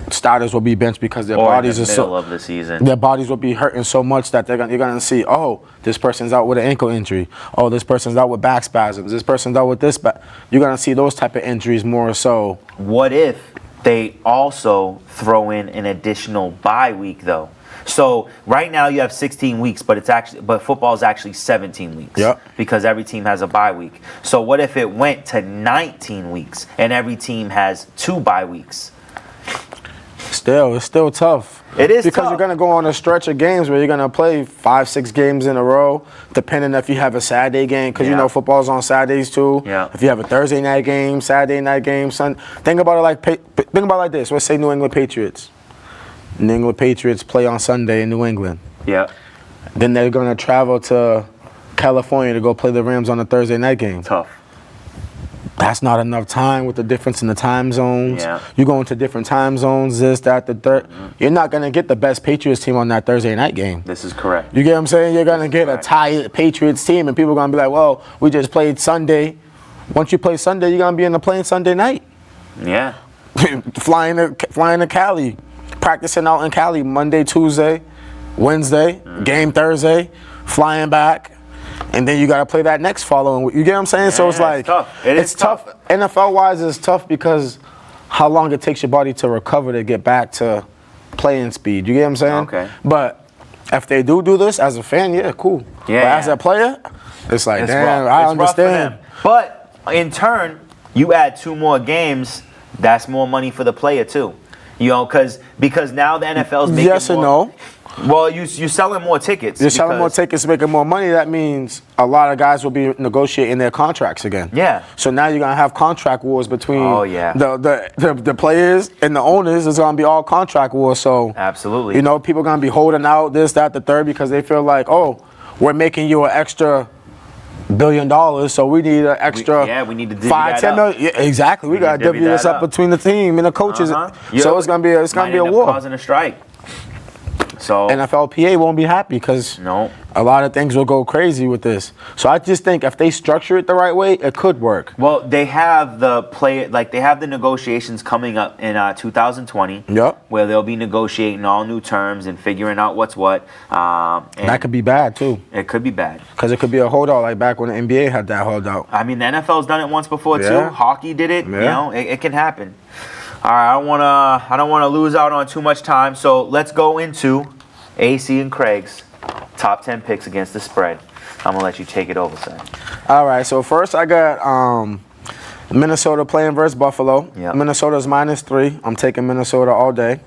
Speaker 2: starters will be benched because their
Speaker 1: or
Speaker 2: bodies
Speaker 1: in
Speaker 2: are
Speaker 1: the middle
Speaker 2: so
Speaker 1: of the season.
Speaker 2: their bodies will be hurting so much that you're gonna see, oh, this person's out with an ankle injury. Oh, this person's out with back spasms. This person's out with this. You're gonna see those type of injuries more so.
Speaker 1: What if they also throw in an additional bye week though? So right now you have 16 weeks, but football is actually 17 weeks.
Speaker 2: Yep.
Speaker 1: Because every team has a bye week. So what if it went to 19 weeks and every team has 2 bye weeks?
Speaker 2: It's still tough.
Speaker 1: It is
Speaker 2: because
Speaker 1: tough.
Speaker 2: you're gonna go on a stretch of games where you're gonna play 5-6 games in a row, depending if you have a Saturday game, because you know football's on Saturdays too.
Speaker 1: Yeah.
Speaker 2: If you have a Thursday night game, Saturday night game, think about it like this. Let's say New England Patriots. New England Patriots play on Sunday in New England.
Speaker 1: Yeah.
Speaker 2: Then they're gonna travel to California to go play the Rams on a Thursday night game.
Speaker 1: Tough.
Speaker 2: That's not enough time with the difference in the time zones.
Speaker 1: Yeah.
Speaker 2: You go into different time zones, this, that, the third. Mm-hmm. You're not going to get the best Patriots team on that Thursday night game.
Speaker 1: This is correct.
Speaker 2: You get what I'm saying? You're going to get a tired Patriots team, and people are going to be like, well, we just played Sunday. Once you play Sunday, you're going to be in the playing Sunday night.
Speaker 1: Yeah.
Speaker 2: flying to Cali, practicing out in Cali Monday, Tuesday, Wednesday, game Thursday, flying back. And then you got to play that next following week. You get what I'm saying? Yeah, so it's like,
Speaker 1: it's tough.
Speaker 2: It's tough. NFL-wise, it's tough because how long it takes your body to recover to get back to playing speed. You get what I'm saying?
Speaker 1: Okay.
Speaker 2: But if they do this as a fan, yeah, cool.
Speaker 1: Yeah.
Speaker 2: But as a player, it's like, damn,
Speaker 1: rough.
Speaker 2: I
Speaker 1: It's
Speaker 2: understand.
Speaker 1: rough for them. But in turn, you add 2 more games, that's more money for the player too. You know, because now the NFL's making
Speaker 2: yes and
Speaker 1: more,
Speaker 2: no.
Speaker 1: Well, you're selling more tickets.
Speaker 2: You're selling more tickets, making more money. That means a lot of guys will be negotiating their contracts again.
Speaker 1: Yeah.
Speaker 2: So now you're gonna have contract wars between the players and the owners. It's gonna be all contract wars. So
Speaker 1: absolutely.
Speaker 2: You know, people are gonna be holding out this, that, the third because they feel like, oh, we're making you an extra $1 billion, so we need an extra.
Speaker 1: We need to divvy
Speaker 2: 5, 10 million. Yeah, exactly. We gotta divvy this up between the team and the coaches. So it's gonna be a war.
Speaker 1: Causing a strike. So
Speaker 2: NFLPA won't be happy because a lot of things will go crazy with this. So I just think if they structure it the right way, it could work.
Speaker 1: Well, they have they have the negotiations coming up in 2020.
Speaker 2: Yep.
Speaker 1: Where they'll be negotiating all new terms and figuring out what's what. And
Speaker 2: that could be bad too.
Speaker 1: It could be bad
Speaker 2: because it could be a holdout like back when the NBA had that holdout.
Speaker 1: I mean, the NFL's done it once before too. Hockey did it. Yeah. You know, it can happen. All right, I don't wanna lose out on too much time, so let's go into AC and Craig's top 10 picks against the spread. I'm gonna let you take it over, sir.
Speaker 2: All right, so first I got Minnesota playing versus Buffalo.
Speaker 1: Yep.
Speaker 2: Minnesota's -3. I'm taking Minnesota all day.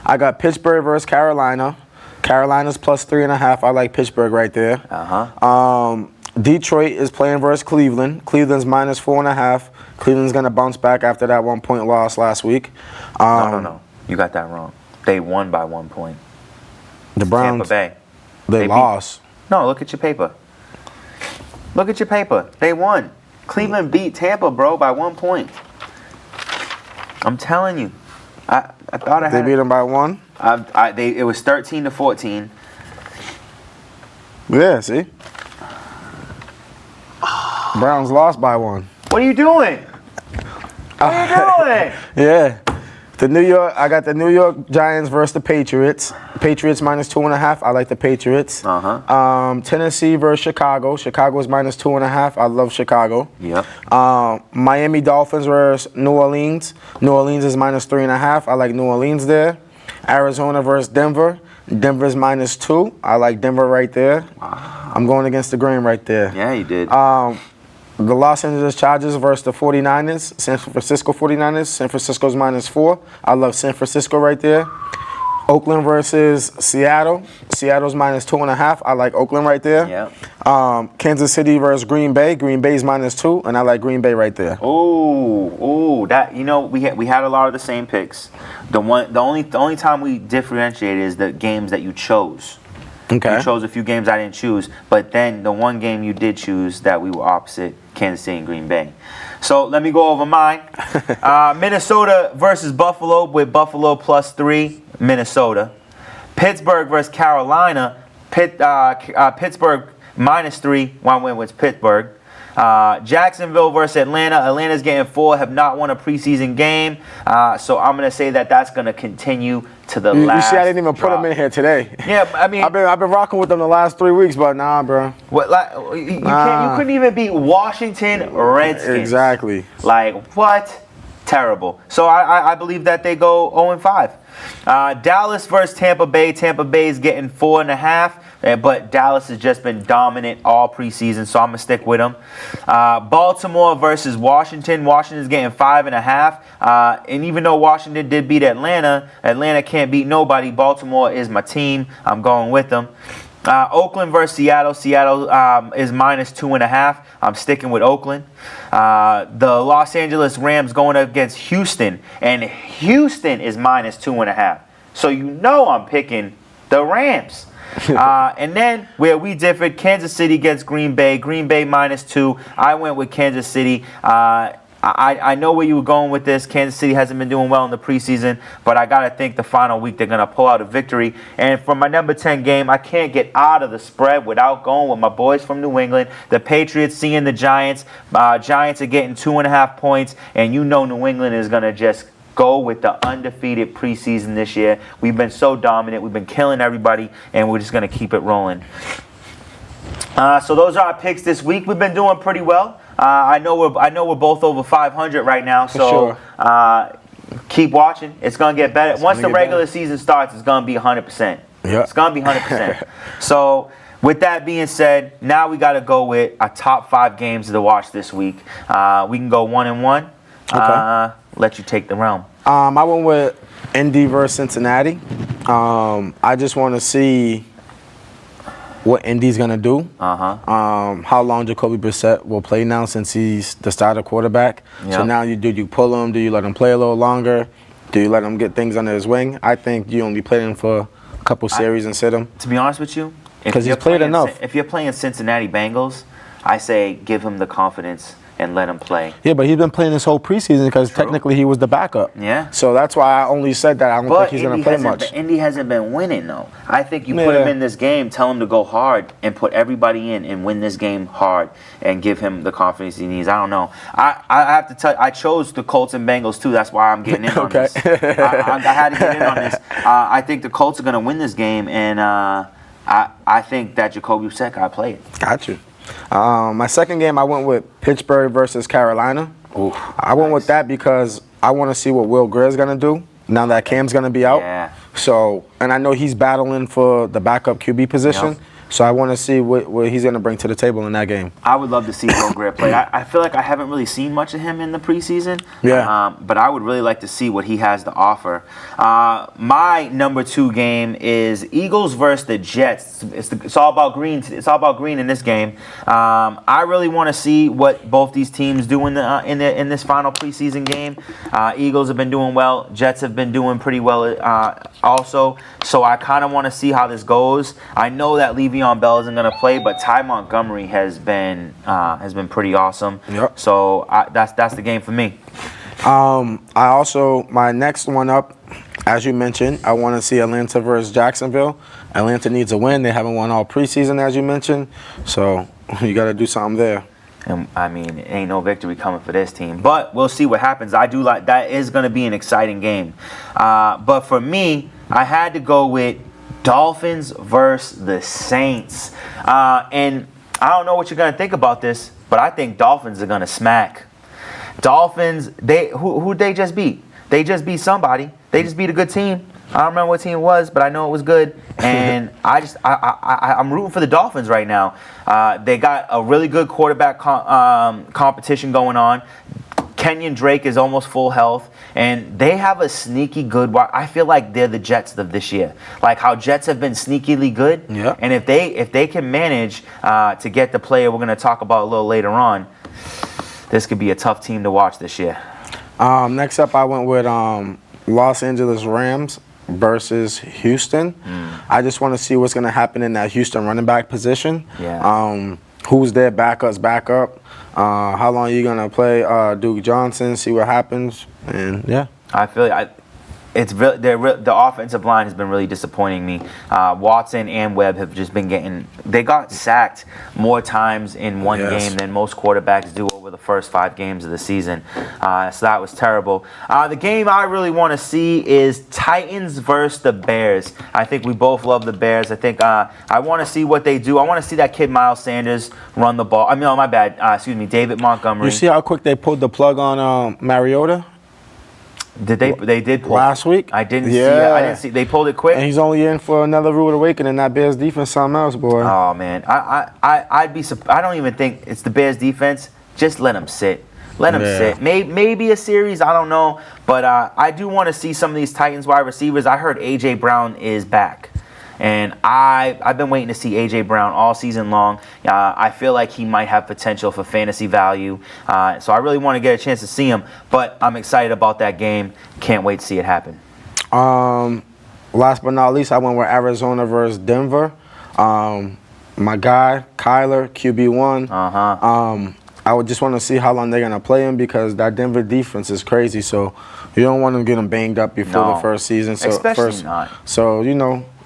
Speaker 2: I got Pittsburgh versus Carolina. Carolina's +3.5. I like Pittsburgh right there. Detroit is playing versus Cleveland. Cleveland's -4.5. Cleveland's gonna bounce back after that 1-point loss last week.
Speaker 1: No. You got that wrong. They won by 1 point.
Speaker 2: The Browns.
Speaker 1: Tampa Bay.
Speaker 2: They lost.
Speaker 1: No, look at your paper. Look at your paper. They won. Cleveland beat Tampa, bro, by 1 point. I'm telling you. I thought I had.
Speaker 2: They beat them by 1.
Speaker 1: It was 13-14.
Speaker 2: Yeah. See. Browns lost by 1.
Speaker 1: What are you doing? What are you doing?
Speaker 2: Yeah. I got the New York Giants versus the Patriots. Patriots -2.5. I like the Patriots. Tennessee versus Chicago. Chicago's -2.5. I love Chicago.
Speaker 1: Yep.
Speaker 2: Miami Dolphins versus New Orleans. New Orleans is -3.5. I like New Orleans there. Arizona versus Denver. Denver's -2. I like Denver right there. Wow. I'm going against the grain right there.
Speaker 1: Yeah, you did.
Speaker 2: The Los Angeles Chargers versus the 49ers, San Francisco 49ers. San Francisco's -4. I love San Francisco right there. Oakland versus Seattle. Seattle's -2.5. I like Oakland right there.
Speaker 1: Yeah.
Speaker 2: Kansas City versus Green Bay. Green Bay's -2, and I like Green Bay right there.
Speaker 1: That we had a lot of the same picks. The only time we differentiated is the games that you chose.
Speaker 2: Okay.
Speaker 1: You chose a few games I didn't choose, but then the one game you did choose that we were opposite, Kansas City and Green Bay. So let me go over mine. Minnesota versus Buffalo with Buffalo +3, Minnesota. Pittsburgh versus Carolina, Pittsburgh -3, one win was Pittsburgh. Jacksonville versus Atlanta. Atlanta's getting 4, have not won a preseason game. So I'm going to say that that's going to continue to the last.
Speaker 2: You see, I didn't even
Speaker 1: drop.
Speaker 2: put them in here today.
Speaker 1: Yeah, I mean,
Speaker 2: I've been rocking with them the last 3 weeks, but nah, bro.
Speaker 1: What, like, you couldn't even beat Washington Redskins.
Speaker 2: Exactly.
Speaker 1: Like, what? Terrible. So I believe that they go 0-5. Dallas versus Tampa Bay. Tampa Bay is getting 4.5, but Dallas has just been dominant all preseason, so I'm going to stick with them. Baltimore versus Washington. Washington's getting 5.5. And even though Washington did beat Atlanta, Atlanta can't beat nobody. Baltimore is my team. I'm going with them. Oakland versus Seattle. Seattle is -2.5. I'm sticking with Oakland. The Los Angeles Rams going against Houston, and Houston is -2.5. So you know I'm picking the Rams. And then where we differed, Kansas City gets Green Bay. Green Bay -2. I went with Kansas City. I know where you were going with this. Kansas City hasn't been doing well in the preseason, but I got to think the final week they're going to pull out a victory. And for my number 10 game, I can't get out of the spread without going with my boys from New England. The Patriots seeing the Giants. Giants are getting 2.5 points, and you know New England is going to just go with the undefeated preseason this year. We've been so dominant. We've been killing everybody, and we're just going to keep it rolling. So those are our picks this week. We've been doing pretty well. I know we're both over 500 right now, so keep watching. It's gonna get better. Once the regular season starts, it's gonna be 100%.
Speaker 2: Yeah.
Speaker 1: It's gonna be 100%. So with that being said, now we gotta go with our top 5 games to watch this week. We can go 1-1.
Speaker 2: Okay.
Speaker 1: Let you take the realm.
Speaker 2: I went with Indy versus Cincinnati. I just want to see what Indy's gonna do. How long Jacoby Brissett will play now since he's the starter quarterback. Yep. So now do you pull him? Do you let him play a little longer? Do you let him get things under his wing? I think you only play him for a couple series and sit him.
Speaker 1: To be honest with you,
Speaker 2: because he's played enough.
Speaker 1: If you're playing Cincinnati Bengals, I say give him the confidence and let him play.
Speaker 2: Yeah, but he's been playing this whole preseason because technically he was the backup.
Speaker 1: Yeah.
Speaker 2: So that's why I only said that. I don't think he's going to play much.
Speaker 1: Indy hasn't been winning, though. I think you put him in this game, tell him to go hard, and put everybody in and win this game hard and give him the confidence he needs. I don't know. I have to tell you, I chose the Colts and Bengals, too. That's why I'm getting in on this. I had to get in on this. I think the Colts are going to win this game, and I think that Jacoby Brissett got to play it.
Speaker 2: Got you. My second game, I went with Pittsburgh versus Carolina.
Speaker 1: Ooh,
Speaker 2: I went with that because I want to see what Will Greer's going to do now that Cam's going to be out.
Speaker 1: Yeah.
Speaker 2: So, and I know he's battling for the backup QB position.
Speaker 1: Yep.
Speaker 2: So I want to see what he's going to bring to the table in that game.
Speaker 1: I would love to see Will Grier play. I feel like I haven't really seen much of him in the preseason.
Speaker 2: Yeah.
Speaker 1: But I would really like to see what he has to offer. My number 2 game is Eagles versus the Jets. It's all about green. It's all about green in this game. I really want to see what both these teams do in this final preseason game. Eagles have been doing well. Jets have been doing pretty well also. So I kind of want to see how this goes. I know that Le'Veon Bell isn't going to play, but Ty Montgomery has been pretty awesome.
Speaker 2: Yep.
Speaker 1: So that's the game for me.
Speaker 2: My next one up, as you mentioned, I want to see Atlanta versus Jacksonville. Atlanta needs a win. They haven't won all preseason, as you mentioned. So you got to do something there.
Speaker 1: And I mean, ain't no victory coming for this team, but we'll see what happens. I do like that. Is going to be an exciting game. But for me, I had to go with Dolphins versus the Saints. And I don't know what you're going to think about this, but I think Dolphins are going to smack. Dolphins, who they just beat? They just beat somebody. They just beat a good team. I don't remember what team it was, but I know it was good. And I'm rooting for the Dolphins right now. They got a really good quarterback competition going on. Kenyon Drake is almost full health, and they have a sneaky good. I feel like they're the Jets of this year, like how Jets have been sneakily good.
Speaker 2: Yeah.
Speaker 1: And if they can manage to get the player we're going to talk about a little later on, this could be a tough team to watch this year.
Speaker 2: Next up, I went with Los Angeles Rams versus Houston. I just want to see what's going to happen in that Houston running back position.
Speaker 1: Yeah.
Speaker 2: Who's their backup? How long are you going to play Duke Johnson? See what happens. And, yeah.
Speaker 1: I feel like the offensive line has been really disappointing me. Watson and Webb have just been they got sacked more times in one game than most quarterbacks do over the first 5 games of the season. So that was terrible. The game I really want to see is Titans versus the Bears. I think we both love the Bears. I think I want to see what they do. I want to see that kid Miles Sanders run the ball. No, my bad. David Montgomery.
Speaker 2: You see how quick they pulled the plug on Mariota?
Speaker 1: Did they did pull
Speaker 2: last week?
Speaker 1: I didn't see it. I didn't see. They pulled it quick.
Speaker 2: And he's only in for another rude awakening. That Bears defense, something else, boy.
Speaker 1: Oh man, I'd be. I don't even think it's the Bears defense. Just let them sit. Let them sit. Maybe a series. I don't know, but I do want to see some of these Titans wide receivers. I heard AJ Brown is back. And I've been waiting to see A.J. Brown all season long. I feel like he might have potential for fantasy value. So I really want to get a chance to see him. But I'm excited about that game. Can't wait to see it happen.
Speaker 2: Last but not least, I went with Arizona versus Denver. My guy, Kyler, QB1. I would just want to see how long they're going to play him because that Denver defense is crazy. So you don't want to get him banged up before the first season. So
Speaker 1: especially not.
Speaker 2: So,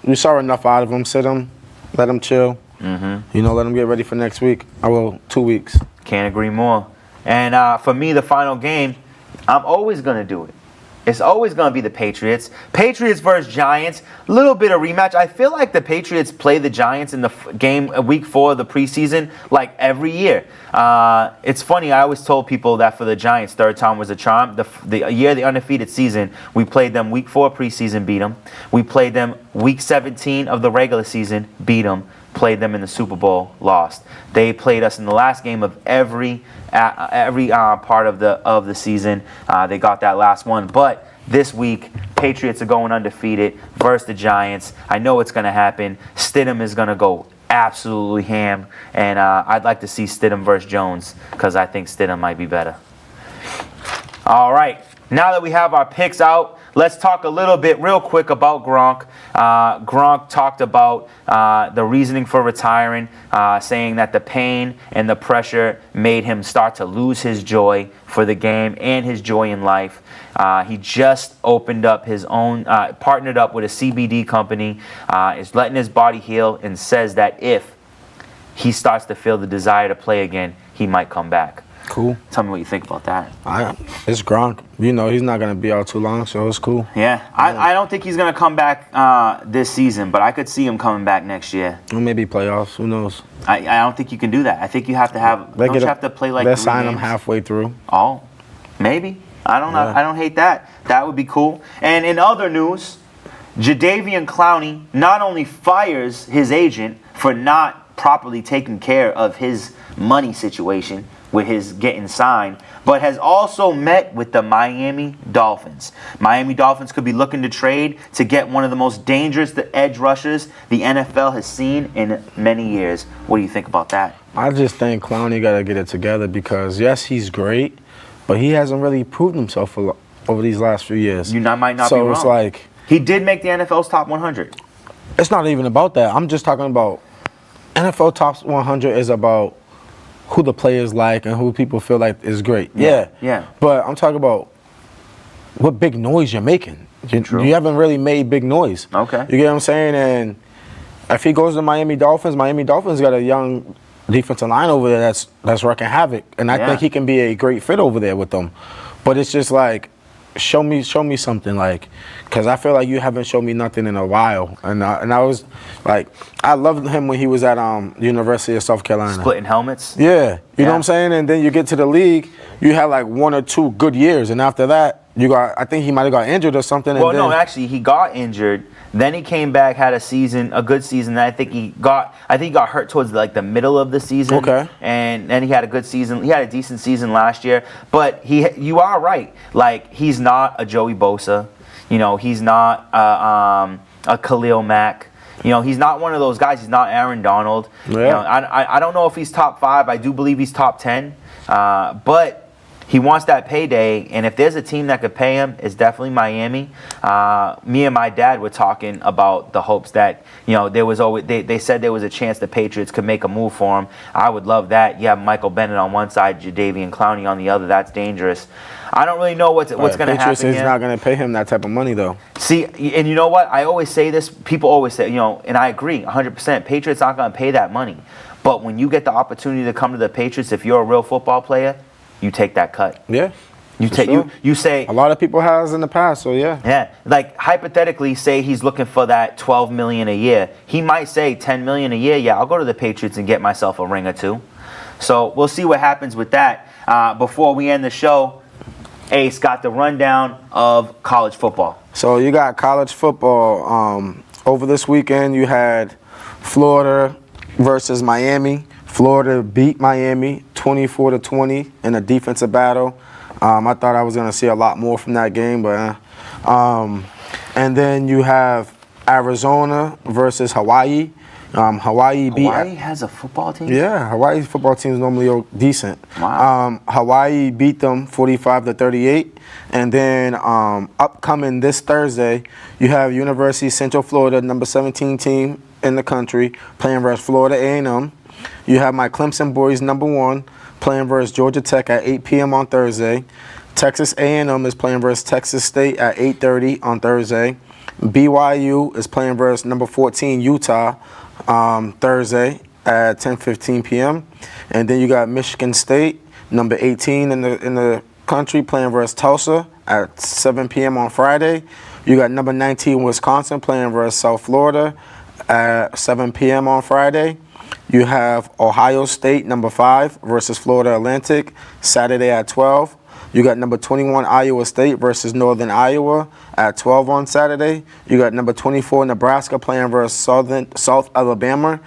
Speaker 2: we saw enough out of him. Sit him, let him chill. Let him get ready for next week. 2 weeks.
Speaker 1: Can't agree more. And for me, the final game, I'm always going to do it. It's always going to be the Patriots. Patriots versus Giants. Little bit of rematch. I feel like the Patriots play the Giants in the game week 4 of the preseason like every year. It's funny. I always told people that for the Giants, third time was a charm. The year of the undefeated season, we played them week 4 preseason, beat them. We played them week 17 of the regular season, beat them. Played them in the Super Bowl, lost. They played us in the last game of every part of the season. They got that last one, but this week Patriots are going undefeated versus the Giants. I know it's going to happen. Stidham is going to go absolutely ham, and I'd like to see Stidham versus Jones because I think Stidham might be better. All right. Now that we have our picks out, let's talk a little bit real quick about Gronk. Gronk talked about the reasoning for retiring, saying that the pain and the pressure made him start to lose his joy for the game and his joy in life. He just opened up his own, partnered up with a CBD company, is letting his body heal, and says that if he starts to feel the desire to play again, he might come back.
Speaker 2: Cool.
Speaker 1: Tell me what you think about that.
Speaker 2: It's Gronk. He's not going to be out too long, so it's cool.
Speaker 1: Yeah. I don't think he's going to come back this season, but I could see him coming back next year.
Speaker 2: Or maybe playoffs. Who knows?
Speaker 1: I don't think you can do that. I think you have to have. Don't you have to play like?
Speaker 2: Let's sign him halfway through.
Speaker 1: Oh, maybe. I don't know. I don't hate that. That would be cool. And in other news, Jadeveon Clowney not only fires his agent for not properly taking care of his money situation with his getting signed, but has also met with the Miami Dolphins. Miami Dolphins could be looking to trade to get one of the most dangerous edge rushers the NFL has seen in many years. What do you think about that?
Speaker 2: I just think Clowney got to get it together because, yes, he's great, but he hasn't really proved himself over these last few years.
Speaker 1: You might not be wrong. So it's like... He did make the NFL's top 100.
Speaker 2: It's not even about that. I'm just talking about NFL top 100 is about who the players like and who people feel like is great. Yeah. But I'm talking about what big noise you're making. You haven't really made big noise.
Speaker 1: Okay.
Speaker 2: You get what I'm saying? And if he goes to Miami Dolphins got a young defensive line over there that's wreaking havoc. And I think he can be a great fit over there with them. But it's just like, show me something, like, because I feel like you haven't shown me nothing in a while. And I was like, I loved him when he was at University of South Carolina.
Speaker 1: Splitting helmets?
Speaker 2: Yeah. You know what I'm saying? And then you get to the league, you had like 1 or 2 good years. And after that, I think he might have got injured or something.
Speaker 1: Well, no, actually, he got injured. Then he came back, had a good season. I think he got hurt towards like the middle of the season.
Speaker 2: Okay.
Speaker 1: And then he had a good season. He had a decent season last year. But you are right. Like, he's not a Joey Bosa. He's not a Khalil Mack. He's not one of those guys. He's not Aaron Donald.
Speaker 2: Yeah.
Speaker 1: I don't know if he's top 5. I do believe he's top 10. But he wants that payday, and if there's a team that could pay him, it's definitely Miami. Me and my dad were talking about the hopes that there was always they said there was a chance the Patriots could make a move for him. I would love that. You have Michael Bennett on one side, Jadeveon Clowney on the other. That's dangerous. I don't really know what's going to happen.
Speaker 2: Patriots is not going to pay him that type of money, though.
Speaker 1: See, and you know what? I always say this. People always say, and I agree 100%. Patriots aren't going to pay that money. But when you get the opportunity to come to the Patriots, if you're a real football player, you take that cut.
Speaker 2: Yeah.
Speaker 1: You say
Speaker 2: a lot of people has in the past, so yeah.
Speaker 1: Yeah, like hypothetically, say he's looking for that $12 million a year. He might say $10 million a year. Yeah, I'll go to the Patriots and get myself a ring or two. So we'll see what happens with that. Before we end the show, Ace got the rundown of college football.
Speaker 2: So you got college football. Over this weekend, you had Florida versus Miami. Florida beat Miami 24-20 in a defensive battle. I thought I was going to see a lot more from that game, but and then you have Arizona versus Hawaii. Hawaii
Speaker 1: has a football team?
Speaker 2: Yeah, Hawaii's football team is normally decent.
Speaker 1: Wow.
Speaker 2: Hawaii beat them 45-38. And then upcoming this Thursday, you have University of Central Florida, number 17 team in the country, playing versus Florida A&M. You have my Clemson boys, number 1, playing versus Georgia Tech at 8 p.m. on Thursday. Texas A&M is playing versus Texas State at 8:30 on Thursday. BYU is playing versus number 14 Utah Thursday at 10:15 p.m. And then you got Michigan State, number 18 in the country, playing versus Tulsa at 7 p.m. on Friday. You got number 19 Wisconsin playing versus South Florida at 7 p.m. on Friday. You have Ohio State, number 5, versus Florida Atlantic, Saturday at 12. You got number 21 Iowa State versus Northern Iowa at 12 on Saturday. You got number 24 Nebraska playing versus South Alabama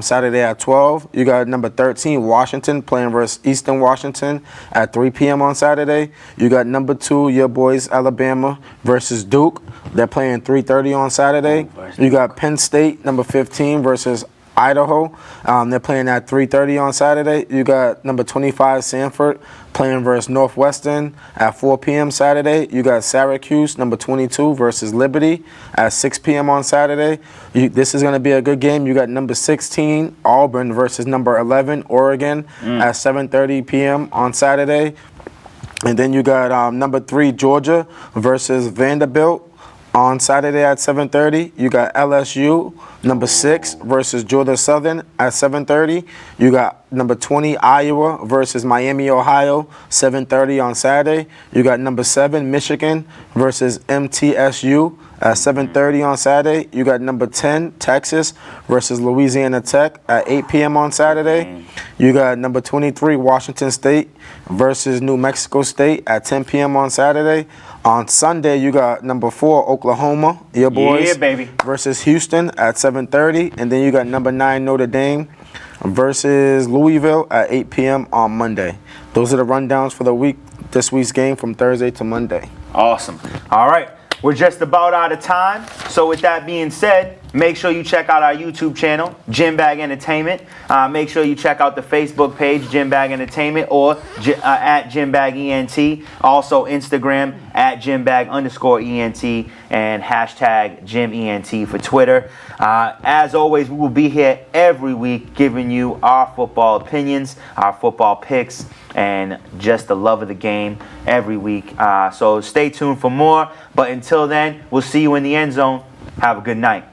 Speaker 2: Saturday at 12. You got number 13 Washington playing versus Eastern Washington at 3 p.m. on Saturday. You got number 2 your boys Alabama versus Duke. They're playing 3:30 on Saturday. You got Penn State, number 15 versus Idaho. They're playing at 3:30 on Saturday. You got number 25 Sanford playing versus Northwestern at 4 p.m. Saturday. You got Syracuse, number 22 versus Liberty at 6 p.m. on Saturday. This is going to be a good game. You got number 16 Auburn versus number 11 Oregon at 7:30 p.m. on Saturday. And then you got number 3 Georgia versus Vanderbilt on Saturday at 7:30. You got LSU, number 6, versus Georgia Southern at 7:30. You got number 20 Iowa versus Miami, Ohio, 7:30 on Saturday. You got number 7 Michigan versus MTSU at 7:30 on Saturday. You got number 10 Texas versus Louisiana Tech at 8 p.m. on Saturday. You got number 23 Washington State versus New Mexico State at 10 p.m. on Saturday. On Sunday, you got number 4 Oklahoma, your boys, versus Houston at 7:30. And then you got number 9 Notre Dame versus Louisville at 8 p.m. on Monday. Those are the rundowns for the week, this week's game from Thursday to Monday.
Speaker 1: Awesome. All right. We're just about out of time. So with that being said, make sure you check out our YouTube channel, Gym Bag Entertainment. Make sure you check out the Facebook page, Gym Bag Entertainment, or at Gym Bag ENT. Also Instagram at Gym Bag _ENT and hashtag Gym ENT for Twitter. As always, we will be here every week giving you our football opinions, our football picks, and just the love of the game every week. So stay tuned for more. But until then, we'll see you in the end zone. Have a good night.